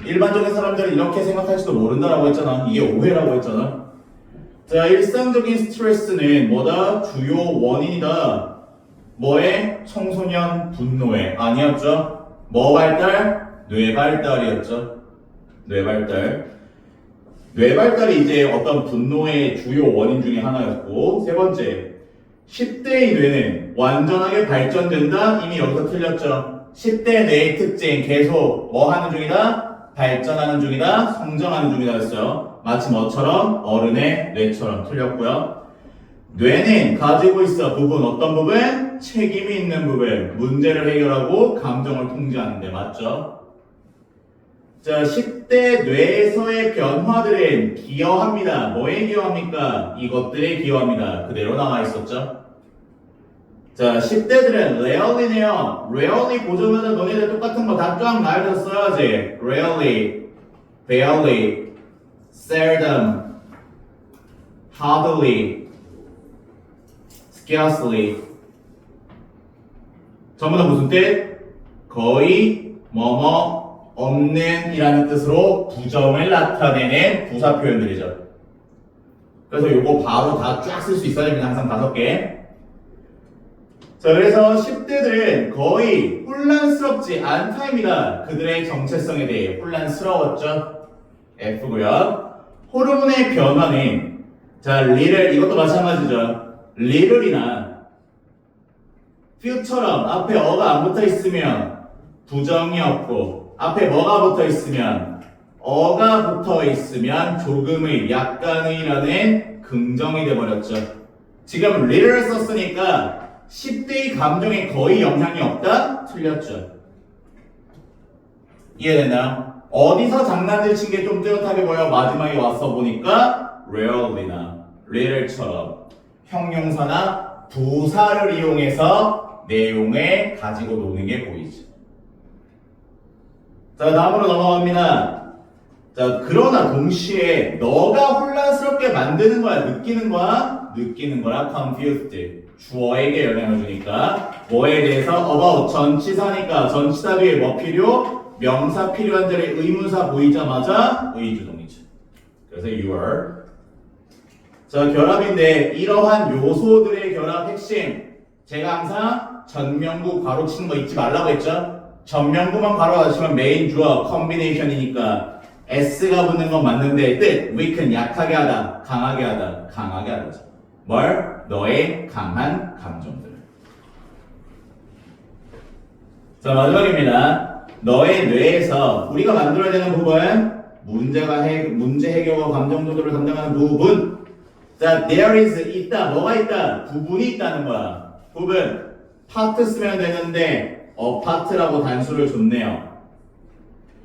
일반적인 사람들은 이렇게 생각할지도 모른다라고 했잖아. 이게 오해라고 했잖아. 자, 일상적인 스트레스는 뭐다? 주요 원인이다. 뭐의? 청소년 분노의. 아니었죠? 뭐 발달? 뇌 발달이었죠. 뇌 발달. 뇌 발달이 이제 어떤 분노의 주요 원인 중에 하나였고, 세 번째, 10대의 뇌는 완전하게 발전된다? 이미 여기서 틀렸죠. 10대 뇌의 특징 계속 뭐 하는 중이다? 발전하는 중이다? 성장하는 중이다 했어요. 마치 뭐처럼? 어른의 뇌처럼 틀렸고요. 뇌는 가지고 있어 부분 어떤 부분? 책임이 있는 부분. 문제를 해결하고 감정을 통제하는데 맞죠? 자, 10대 뇌에서의 변화들은 기여합니다. 뭐에 기여합니까? 이것들에 기여합니다. 그대로 나와 있었죠? 자, 10대들은 rarely네요. rarely 보자마자 너네들 똑같은 거 다 쫙 나열해서 써야지. rarely, barely, seldom, hardly, scarcely. 전부 다 무슨 뜻? 거의, 뭐뭐, 없는 이라는 뜻으로 부정을 나타내는 부사 표현들이죠. 그래서 요거 바로 다 쫙 쓸 수 있어야 됩니다. 항상 5개. 자, 그래서 10대들은 거의 혼란스럽지 않다입니다. 그들의 정체성에 대해 혼란스러웠죠. F고요. 호르몬의 변화는 자, 리를 이것도 마찬가지죠. 리를이나 future처럼 앞에 어가 안 붙어 있으면 부정이 없고 앞에 뭐가 붙어 있으면 어가 붙어 있으면 조금의 약간의라는 긍정이 돼버렸죠. 지금 리를 썼으니까 10대의 감정에 거의 영향이 없다? 틀렸죠. 이해됐나요? 어디서 장난을 친 게 좀 뚜렷하게 보여? 마지막에 와서 보니까 rarely나 rare처럼 형용사나 부사를 이용해서 내용을 가지고 노는 게 보이죠. 자, 다음으로 넘어갑니다. 자, 그러나 동시에 너가 혼란스럽게 만드는 거야? 느끼는 거야? 느끼는 거라 confused. 주어에게 영향을 주니까 뭐에 대해서 about 전치사니까 전치사 뒤에 뭐 필요? 명사 필요한 자리에 의문사 보이자마자 의주동이죠. 그래서 you are. 자, 결합인데 이러한 요소들의 결합 핵심 제가 항상 전명구 괄호 치는 거 잊지 말라고 했죠. 전명구만 괄호 닫으시면 메인 주어 컨비네이션이니까 S가 붙는 건 맞는데 뜻 weaken 약하게 하다 강하게 하다 강하게 하다죠. 뭘? 너의 강한 감정들. 자, 마지막입니다. 너의 뇌에서 우리가 만들어야 되는 부분 문제 해결과 감정 조절을 담당하는 부분. 자, there is 있다. 뭐가 있다? 부분이 있다는 거야. 부분 파트 쓰면 되는데 파트라고 단수를 줬네요.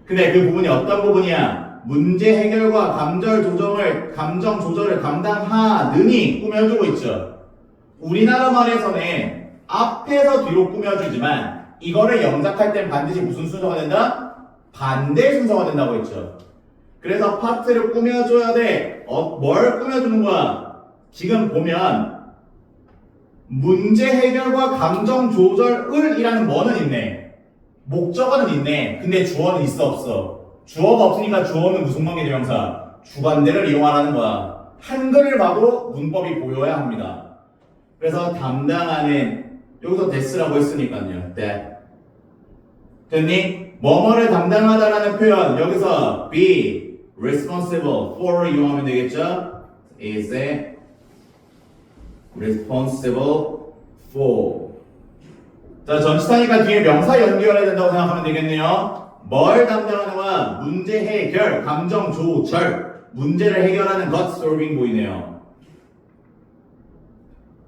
근데 그 부분이 어떤 부분이야? 문제 해결과 감정 조절을 감당하느니 꾸며주고 있죠. 우리나라 말에서는 앞에서 뒤로 꾸며주지만 이거를 영작할 땐 반드시 무슨 순서가 된다? 반대 순서가 된다고 했죠. 그래서 파트를 꾸며줘야 돼. 뭘 꾸며주는 거야? 지금 보면 문제 해결과 감정 조절을 이라는 뭐는 있네. 목적어는 있네. 근데 주어는 있어 없어? 주어가 없으니까 주어는 무슨 관계대명사? 주관대를 이용하라는 거야. 한글을 봐도 문법이 보여야 합니다. 그래서 담당하는 여기서 that라고 했으니까요. that. 됐니? 뭐뭐를 담당하다라는 표현 여기서 be responsible for를 이용하면 되겠죠? is responsible for. 자, 전치사니까 뒤에 명사 연결해야 된다고 생각하면 되겠네요. 뭘 담당하는 거야? 문제 해결, 감정 조절. 문제를 해결하는 것 solving 보이네요.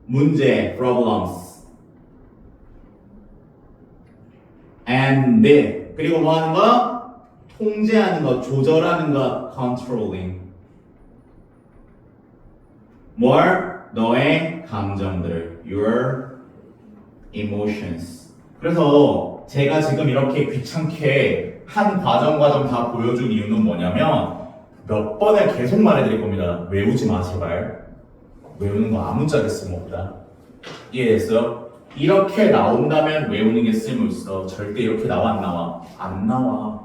문제 problems. and 그리고 뭐 하는 거? 통제하는 거, 조절하는 거, controlling. 뭘? 너의 감정들, your emotions. 그래서 제가 지금 이렇게 귀찮게 한 과정 다 보여준 이유는 뭐냐면 몇 번을 계속 말해드릴 겁니다. 외우지 마 제발. 외우는 거 아무짝에 쓸모없다. 이해됐어요? 이렇게 나온다면 외우는 게 쓸모있어. 절대 이렇게 나와 안 나와? 안 나와.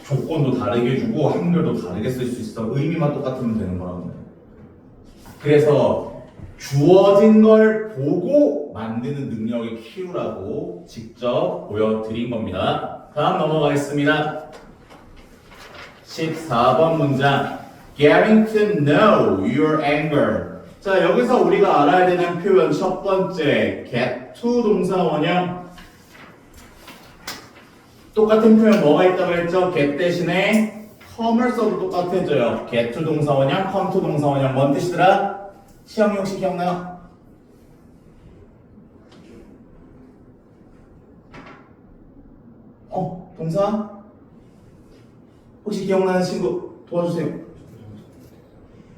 조건도 다르게 주고 한글도 다르게 쓸 수 있어. 의미만 똑같으면 되는 거라고. 그래서 주어진 걸 보고 만드는 능력을 키우라고 직접 보여드린 겁니다. 다음 넘어가겠습니다. 14번 문장. Getting to know your anger. 자, 여기서 우리가 알아야 되는 표현 첫 번째, get to 동사 원형. 똑같은 표현 뭐가 있다고 했죠? get 대신에 come을 써도 똑같아져요. get to 동사 원형, come to 동사 원형. 뭔 뜻이더라? 시영이 혹시 기억나요? 동사? 혹시 기억나는 친구 도와주세요.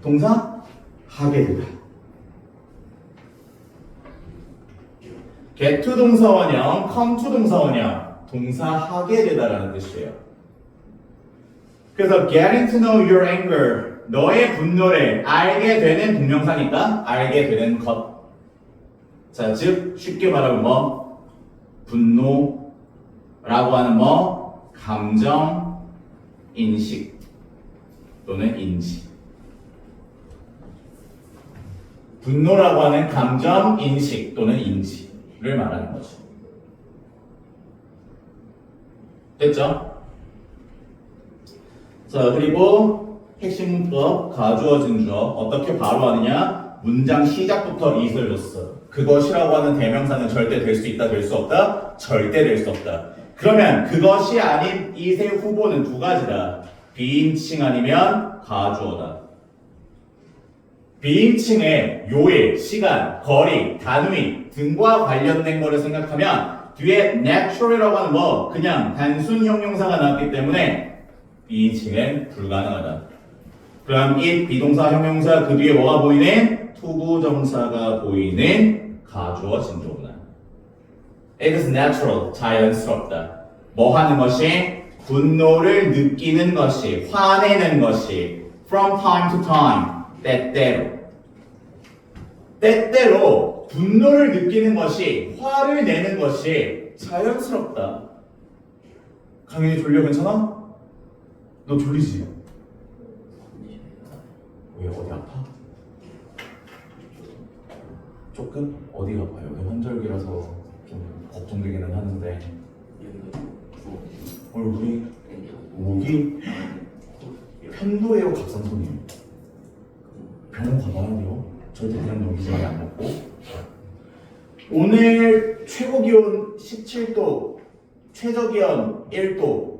동사? 하게 되다. get to 동사 원형, come to 동사 원형. 동사 하게 되다라는 뜻이에요. 그래서 getting to know your anger. 너의 분노를 알게 되는 동명사니까 알게 되는 것. 자, 즉 쉽게 말하면 뭐? 분노라고 하는 뭐? 감정, 인식 또는 인지. 분노라고 하는 감정, 인식 또는 인지를 말하는 거죠. 됐죠? 자, 그리고 핵심 문법, 가주어진 주어. 어떻게 바로 하느냐? 문장 시작부터 이슬 줬어. 그것이라고 하는 대명사는 절대 될 수 있다, 될 수 없다? 절대 될 수 없다. 그러면 그것이 아닌 이세 후보는 두 가지다. 비인칭 아니면 가주어다. 비인칭의 요일, 시간, 거리, 단위 등과 관련된 거를 생각하면 뒤에 natural이라고 하는 뭐 그냥 단순 형용사가 나왔기 때문에 비인칭은 불가능하다. 그럼 it 비동사 형용사 그 뒤에 뭐가 보이는? 투부정사가 보이는 가주어진 주어구나. It is natural, 자연스럽다. 뭐 하는 것이? 분노를 느끼는 것이, 화내는 것이 from time to time, 때때로 분노를 느끼는 것이, 화를 내는 것이 자연스럽다. 강현이 졸려 괜찮아? 너 졸리지? 왜 어디 아파? 조금? 어디가 아파요? 환절기라서 좀 걱정되기는 하는데 얼굴이? 목이? 편도예요? 갑상선이에요? 병원 가봐야 돼요. 절대 그냥 넘기지 말고 안 먹고. 오늘 최고 기온 17도, 최저 기온 1도,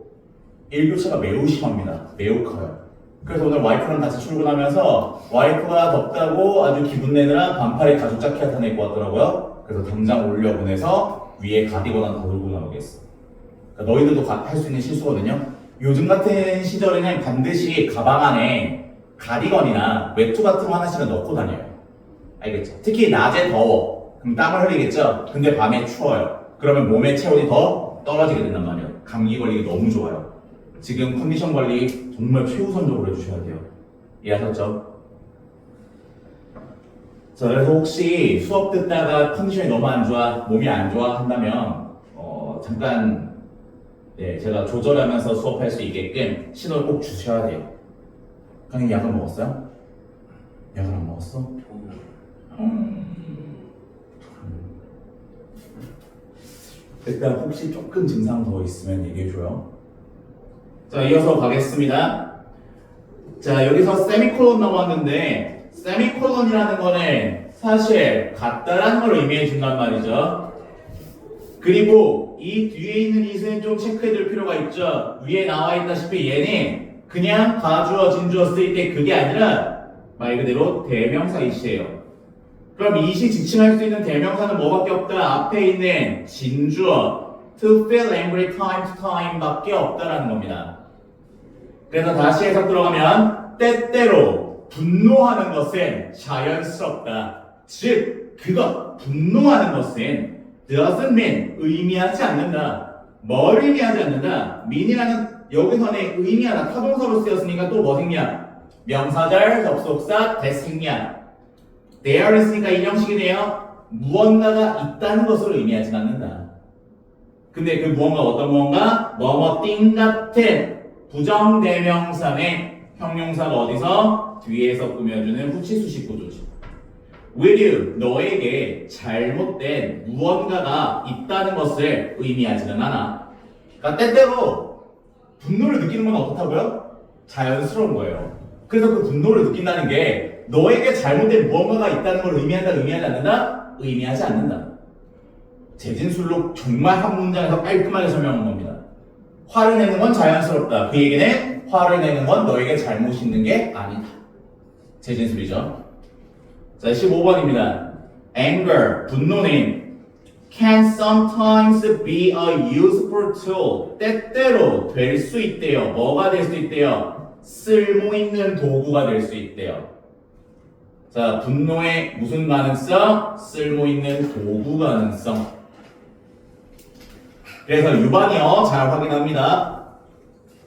일교차가 매우 심합니다. 매우 커요. 그래서 오늘 와이프랑 같이 출근하면서 와이프가 덥다고 아주 기분 내느라 반팔에 가죽 자켓 하나 입고 왔더라고요. 그래서 당장 올려보내서 위에 가디건 하나 더 들고 나오겠어. 그러니까 너희들도 할 수 있는 실수거든요. 요즘 같은 시절에는 반드시 가방 안에 가디건이나 외투 같은 거 하나씩은 넣고 다녀요. 알겠죠? 특히 낮에 더워. 그럼 땀을 흘리겠죠? 근데 밤에 추워요. 그러면 몸의 체온이 더 떨어지게 된단 말이에요. 감기 걸리기 너무 좋아요. 지금 컨디션 관리 정말 최우선적으로 해주셔야 돼요. 이해하셨죠? 자, 그래서 혹시 수업 듣다가 컨디션이 너무 안 좋아, 몸이 안 좋아 한다면 잠깐 제가 조절하면서 수업할 수 있게끔 신호를 꼭 주셔야 돼요. 강의 약을 먹었어요? 약을 안 먹었어? 일단 혹시 조금 증상 더 있으면 얘기해줘요. 자, 이어서 가겠습니다. 자, 여기서 세미콜론 나왔는데 세미콜론이라는 거는 사실 같다라는 걸 의미해 준단 말이죠. 그리고 이 뒤에 있는 이슬은 좀 체크해 둘 필요가 있죠. 위에 나와 있다시피 얘는 그냥 가주어, 진주어 쓸 때 그게 아니라 말 그대로 대명사 이시예요. 그럼 이시 지칭할 수 있는 대명사는 뭐밖에 없다? 앞에 있는 진주어, to feel angry time to time 밖에 없다라는 겁니다. 그래서 다시 해석 들어가면 때때로 분노하는 것은 자연스럽다. 즉 분노하는 것은 doesn't mean 의미하지 않는다. 뭘 의미하지 않는다? mean이라는 여기서는 의미하다 타동사로 쓰였으니까 또 뭐 생략? 명사절, 접속사, 대 생략. there 있으니까 인형식이네요. 무언가가 있다는 것을 의미하지 않는다. 근데 그 무언가 어떤 무언가? 뭐뭐띵 같은 부정대명사의 형용사가 어디서? 뒤에서 꾸며주는 후치수식 구조지. will you, 너에게 잘못된 무언가가 있다는 것을 의미하지는 않아. 그러니까 때때로 분노를 느끼는 건 어떻다고요? 자연스러운 거예요. 그래서 그 분노를 느낀다는 게 너에게 잘못된 무언가가 있다는 걸 의미한다, 의미하지 않는다? 의미하지 않는다. 재진술로 정말 한 문장에서 깔끔하게 설명한 겁니다. 화를 내는 건 자연스럽다. 그 얘기는 화를 내는 건 너에게 잘못이 있는 게 아니다. 재진술이죠. 자, 15번입니다. Anger, 분노는 can sometimes be a useful tool. 때때로 될 수 있대요. 뭐가 될 수 있대요? 쓸모있는 도구가 될 수 있대요. 자, 분노의 무슨 가능성? 쓸모있는 도구 가능성. 그래서 유반이요. 잘 확인합니다.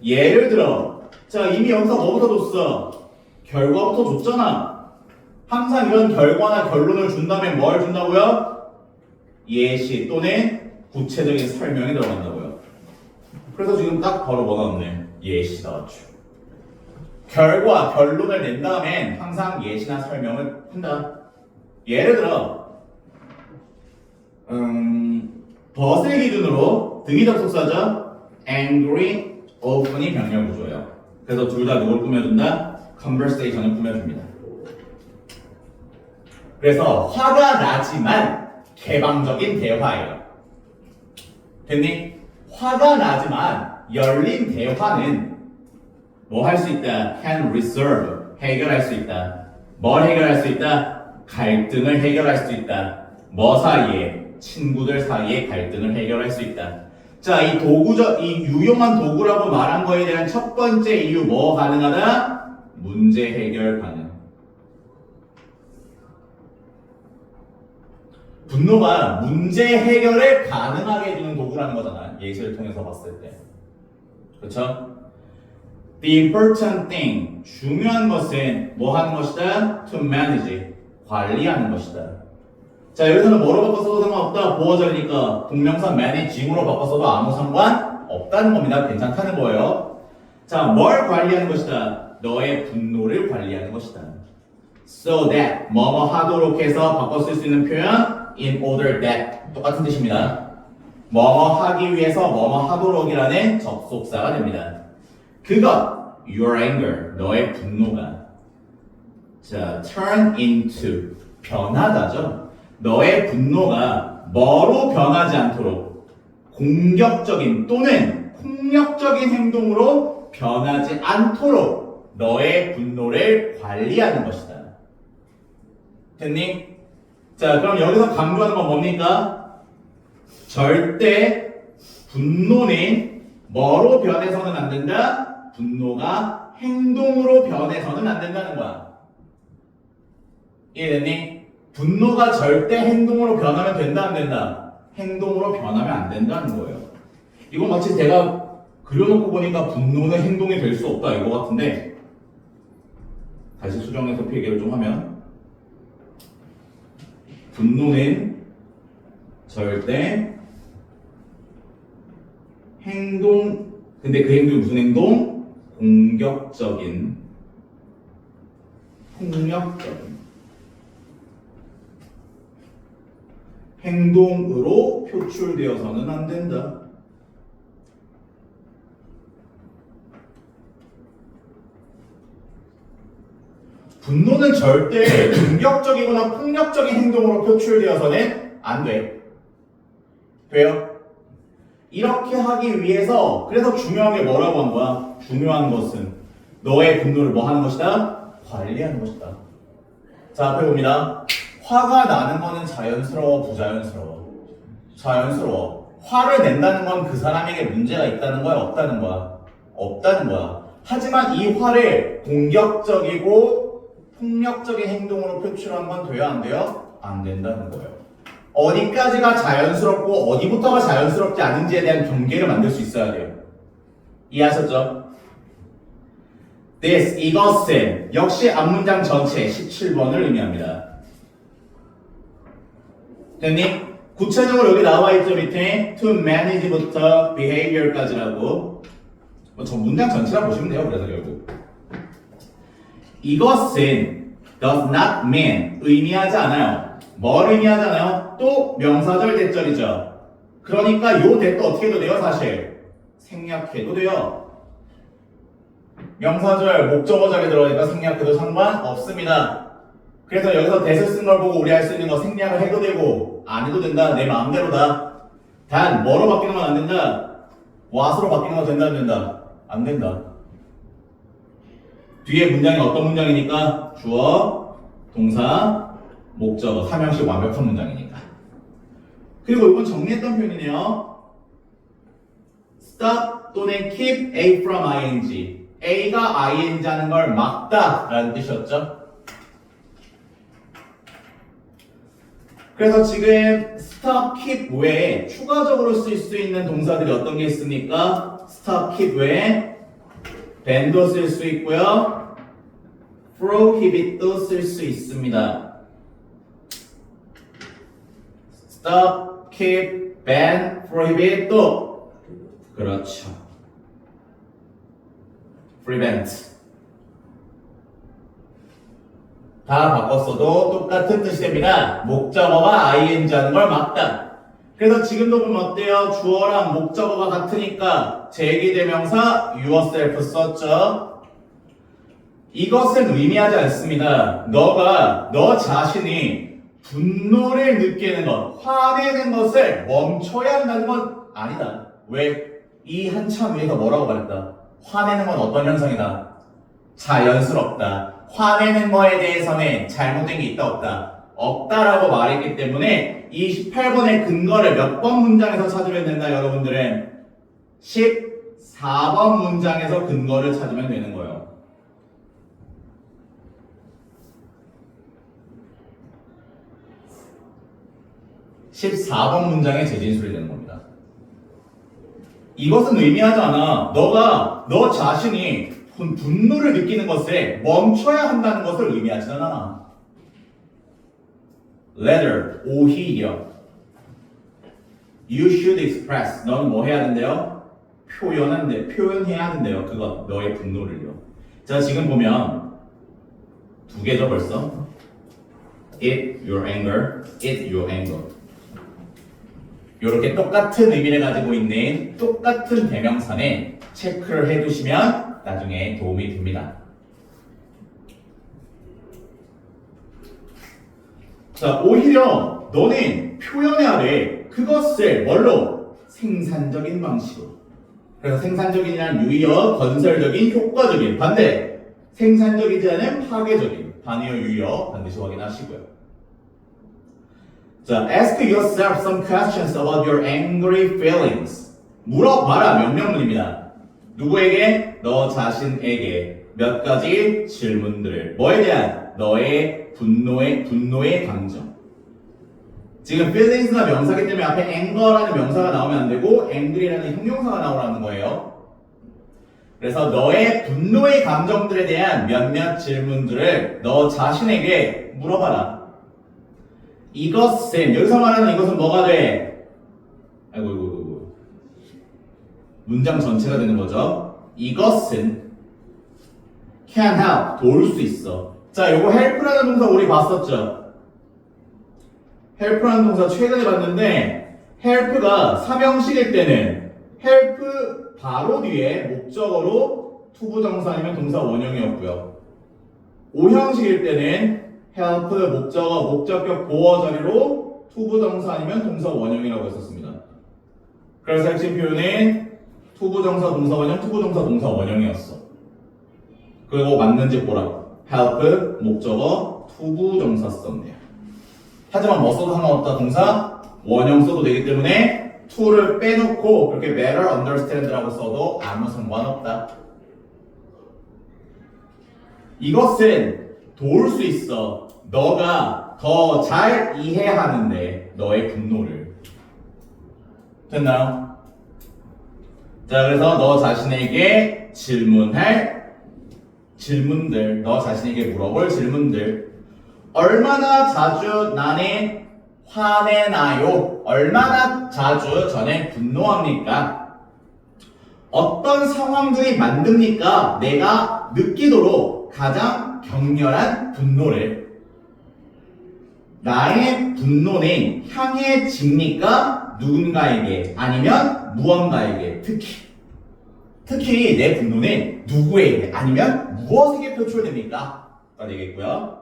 예를 들어, 자, 이미 여기서 뭐부터 줬어? 결과부터 줬잖아. 항상 이런 결과나 결론을 준다면 뭘 준다고요? 예시 또는 구체적인 설명이 들어간다고요. 그래서 지금 딱 바로 뭐 나왔네? 예시 나왔죠. 결과, 결론을 낸 다음엔 항상 예시나 설명을 한다. 예를 들어 벗을 기준으로 등이 접속사죠. angry, often이 병렬 구조예요. 그래서 둘 다 누굴 꾸며준다? conversation을 꾸며줍니다. 그래서 화가 나지만 개방적인 대화예요. 됐니? 화가 나지만 열린 대화는 뭐 할 수 있다? can resolve, 해결할 수 있다. 뭘 해결할 수 있다? 갈등을 해결할 수 있다. 뭐 사이에? 친구들 사이에 갈등을 해결할 수 있다. 자, 이 유용한 도구라고 말한 거에 대한 첫 번째 이유 뭐 가능하다? 문제 해결 가능. 분노가 문제 해결을 가능하게 해주는 도구라는 거잖아. 예시를 통해서 봤을 때. 그렇죠? The important thing, 중요한 것은 뭐 하는 것이다? To manage, 관리하는 것이다. 자, 여기서는 뭐로 바꿔서도 상관없다. 보어절이니까 동명사 managing으로 바꿔서도 아무 상관 없다는 겁니다. 괜찮다는 거예요. 자, 뭘 관리하는 것이다? 너의 분노를 관리하는 것이다. So that, 뭐뭐 하도록 해서 바꿔 쓸 수 있는 표현 in order that, 똑같은 뜻입니다. 뭐뭐 하기 위해서 뭐뭐 하도록이라는 접속사가 됩니다. 그것, your anger, 너의 분노가 자, turn into, 변하다죠. 너의 분노가 뭐로 변하지 않도록 공격적인 또는 폭력적인 행동으로 변하지 않도록 너의 분노를 관리하는 것이다. 됐니? 자, 그럼 여기서 강조하는 건 뭡니까? 절대 분노는 뭐로 변해서는 안 된다? 분노가 행동으로 변해서는 안 된다는 거야. 이해됐니? 분노가 절대 행동으로 변하면 된다, 안 된다? 행동으로 변하면 안 된다는 거예요. 이건 마치 제가 그려놓고 보니까 분노는 행동이 될 수 없다 이거 같은데 다시 수정해서 필기를 좀 하면 분노는 절대 행동, 근데 그 행동이 무슨 행동? 공격적인, 폭력적인 행동으로 표출되어서는 안 된다. 분노는 절대 공격적이거나 폭력적인 행동으로 표출되어서는 안 돼. 돼요? 이렇게 하기 위해서 그래서 중요한 게 뭐라고 한 거야? 중요한 것은 너의 분노를 뭐 하는 것이다? 관리하는 것이다. 자, 앞에 봅니다. 화가 나는 거는 자연스러워, 부자연스러워? 자연스러워. 화를 낸다는 건 그 사람에게 문제가 있다는 거야, 없다는 거야? 없다는 거야. 하지만 이 화를 공격적이고 폭력적인 행동으로 표출한 건 돼요, 안 돼요? 안 된다는 거예요. 어디까지가 자연스럽고 어디부터가 자연스럽지 않은지에 대한 경계를 만들 수 있어야 돼요. 이해하셨죠? This, 이것은 역시 앞문장 전체 17번을 의미합니다. 됐니? 구체적으로 여기 나와 있죠, 밑에 to manage부터 behavior까지라고. 저 문장 전체라 보시면 돼요. 그래서 결국 이것은 does not mean 의미하지 않아요. 뭘 의미하지 않아요? 또 명사절 대절이죠. 그러니까 요 대도 어떻게 해도 돼요, 사실? 생략해도 돼요. 명사절, 목적어절에 들어가니까 생략해도 상관없습니다. 그래서 여기서 대을 쓴 걸 보고 우리 할 수 있는 거 생략을 해도 되고 안 해도 된다. 내 마음대로다. 단 뭐로 바뀌는 건 안 된다. what으로 바뀌는 건 된다, 안 된다? 안 된다. 뒤에 문장이 어떤 문장이니까? 주어, 동사, 목적어, 3형식 완벽한 문장이니까. 그리고 이건 정리했던 표현이네요. stop 또는 keep A from ing. A가 ing 하는 걸 막다 라는 뜻이었죠. 그래서 지금 stop, keep 외에 추가적으로 쓸 수 있는 동사들이 어떤 게 있습니까? stop, keep 외에 ban도 쓸 수 있고요. prohibit도 쓸 수 있습니다. stop, keep, ban, prohibit 또 그렇죠. prevent 다 바꿨어도 똑같은 뜻이 됩니다. 목적어가 ing 하는 걸 막다. 그래서 지금도 보면 어때요? 주어랑 목적어가 같으니까 제기대명사 yourself 썼죠. 이것은 의미하지 않습니다. 너 자신이 분노를 느끼는 것, 화내는 것을 멈춰야 한다는 건 아니다. 왜? 이 한참 위에서 뭐라고 말했다? 화내는 건 어떤 현상이다? 자연스럽다. 화내는 거에 대해서는 잘못된 게 있다 없다? 없다라고 말했기 때문에 이 18번의 근거를 몇 번 문장에서 찾으면 된다 여러분들은? 14번 문장에서 근거를 찾으면 되는 거예요. (14번) 문장의 재진술이 되는 겁니다. 이것은 의미하지 않아. 너 자신이 분노를 느끼는 것에 멈춰야 한다는 것을 의미하지 않아. Rather, 오히려 You should express. 너는 뭐 해야 하는데요? 표현해야 하는데요. 그거 너의 분노를요. 자, 지금 보면 두 개죠 벌써. It your anger, it your anger. 이렇게 똑같은 의미를 가지고 있는 똑같은 대명사는 체크를 해두시면 나중에 도움이 됩니다. 자, 오히려 너는 표현해야 돼. 그것을 뭘로? 생산적인 방식으로. 그래서 생산적인이란 유의어, 건설적인, 효과적인. 반대, 생산적이지 않은 파괴적인. 반의어, 유의어 반드시 확인하시고요. 자, ask yourself some questions about your angry feelings. 물어봐라. 명령문입니다. 누구에게? 너 자신에게 몇 가지 질문들을. 뭐에 대한? 너의 분노의 감정. 지금 feelings가 명사기 때문에 앞에 anger라는 명사가 나오면 안 되고 angry라는 형용사가 나오라는 거예요. 그래서 너의 분노의 감정들에 대한 몇몇 질문들을 너 자신에게 물어봐라. 이것은, 여기서 말하는 이것은 뭐가 돼? 아이고. 문장 전체가 되는 거죠. 이것은 can help, 도울 수 있어. 자, 요거 help라는 동사 우리 봤었죠? help라는 동사 최근에 봤는데 help가 3형식일 때는 help 바로 뒤에 목적어로 투부정사 아니면 동사 원형이었고요. 5형식일 때는 help 목적어 목적격 보어 자리로 투부정사 아니면 동사 원형이라고 했었습니다. 그래서 핵심 표현은 투부정사 동사 원형, 투부정사 동사 원형이었어. 그리고 맞는지 보라고. help 목적어 투부정사 썼네요. 하지만 뭐 써도 상관없다. 동사 원형 써도 되기 때문에 to를 빼놓고 이렇게 better understand라고 써도 아무 상관없다. 이것은 도울 수 있어. 너가 더 잘 이해하는데 너의 분노를. 됐나요? 자, 그래서 너 자신에게 질문할 질문들, 너 자신에게 물어볼 질문들. 얼마나 자주 나는 화내나요? 얼마나 자주 저는 분노합니까? 어떤 상황들이 만듭니까? 내가 느끼도록 가장 격렬한 분노를. 나의 분노는 향해집니까? 누군가에게 아니면 무언가에게. 특히 내 분노는 누구에게 아니면 무엇에게 표출됩니까? 가 되겠고요.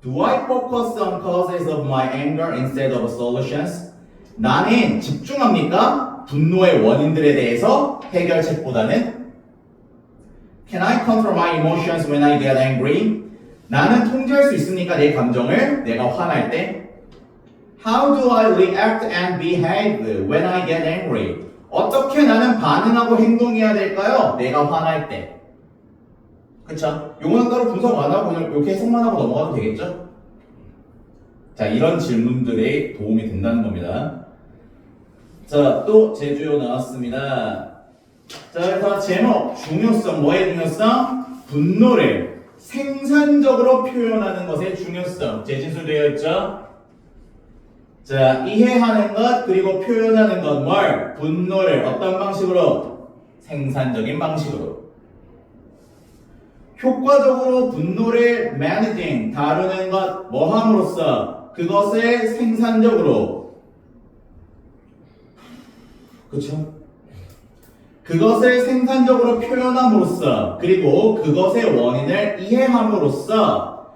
Do I focus on causes of my anger instead of solutions? 나는 집중합니까? 분노의 원인들에 대해서 해결책보다는. Can I control my emotions when I get angry? 나는 통제할 수 있습니까? 내 감정을 내가 화날 때. How do I react and behave when I get angry? 어떻게 나는 반응하고 행동해야 될까요? 내가 화날 때. 그쵸? 요거는 따로 분석 안 하고 그냥 이렇게 해석만 하고 넘어가도 되겠죠? 자, 이런 질문들이 도움이 된다는 겁니다. 자, 또 제주요 나왔습니다. 자, 그래서 제목, 중요성, 뭐의 중요성? 분노를 생산적으로 표현하는 것의 중요성. 재진술되어 있죠? 자, 이해하는 것, 그리고 표현하는 것, 뭘? 분노를 어떤 방식으로? 생산적인 방식으로. 효과적으로 분노를 managing, 다루는 것, 뭐 함으로써? 그것을 생산적으로. 그쵸? 그것을 생산적으로 표현함으로써, 그리고 그것의 원인을 이해함으로써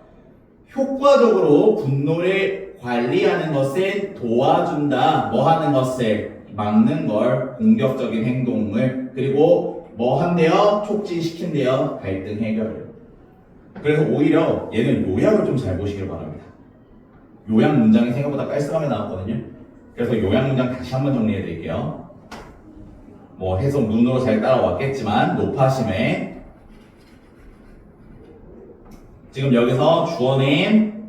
효과적으로 분노를 관리하는 것을 도와준다. 뭐 하는 것을? 막는 걸, 공격적인 행동을. 그리고 뭐 한대요? 촉진시킨대요? 갈등 해결을. 그래서 오히려 얘는 요약을 좀 잘 보시길 바랍니다. 요약 문장이 생각보다 깔끔하게 나왔거든요. 그래서 요약 문장 다시 한번 정리해 드릴게요. 뭐 해석 눈으로 잘 따라왔겠지만 높아심에 지금 여기서 주어는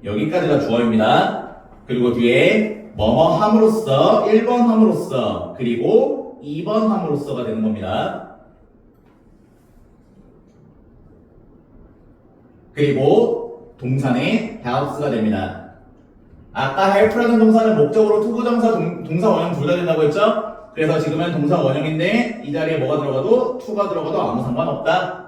여기까지가 주어입니다. 그리고 뒤에 뭐뭐 함으로써 1번 함으로써 그리고 2번 함으로써가 되는 겁니다. 그리고 동사는 helps가 됩니다. 아까 help라는 동사는 목적으로 투부정사 동사 원형 둘 다 된다고 했죠? 그래서 지금은 동사 원형인데 이 자리에 뭐가 들어가도 to가 들어가도 아무 상관없다.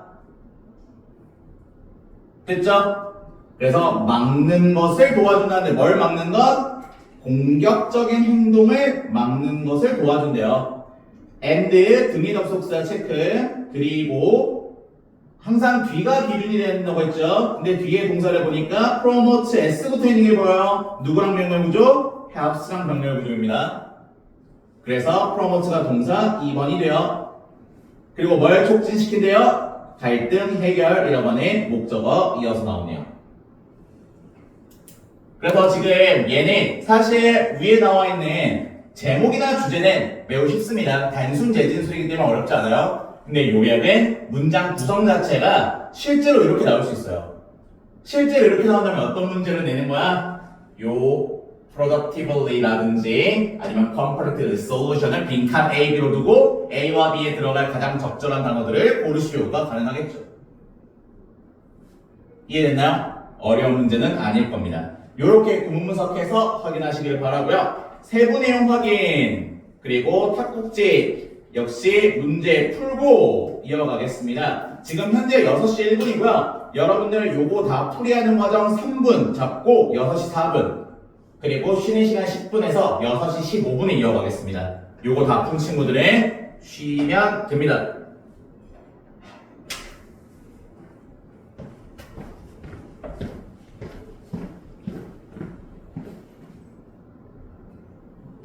됐죠? 그래서 막는 것을 도와준다는데 뭘 막는 것? 공격적인 행동을 막는 것을 도와준대요. and 등위 접속사 체크. 그리고 항상 뒤가 기준이 된다고 했죠. 근데 뒤에 동사를 보니까 promote s부터 있는 게 뭐예요? 누구랑 병렬구조? helps랑 병렬구조입니다. 그래서 promote가 동사 2번이 돼요. 그리고 뭘 촉진시킨대요? 갈등 해결이라고 하는 목적어 이어서 나오네요. 그래서 지금 얘는 사실 위에 나와 있는 제목이나 주제는 매우 쉽습니다. 단순 재진술이기 때문에 어렵지 않아요. 근데 요약은 문장 구성 자체가 실제로 이렇게 나올 수 있어요. 실제로 이렇게 나온다면 어떤 문제를 내는 거야? 요 productively라든지 아니면 comparative solution을 빈칸 A, B로 두고 A와 B에 들어갈 가장 적절한 단어들을 고르시오가 가능하겠죠. 이해됐나요? 어려운 문제는 아닐 겁니다. 이렇게 구문 분석해서 확인하시길 바라고요. 세부 내용 확인 그리고 탁국지 역시 문제 풀고 이어가겠습니다. 지금 현재 6시 1분이고요. 여러분들 요거 다 풀이하는 과정 3분 잡고 6시 4분 그리고 쉬는 시간 10분에서 6시 15분에 이어가겠습니다. 요거 다 푼 친구들은 쉬면 됩니다.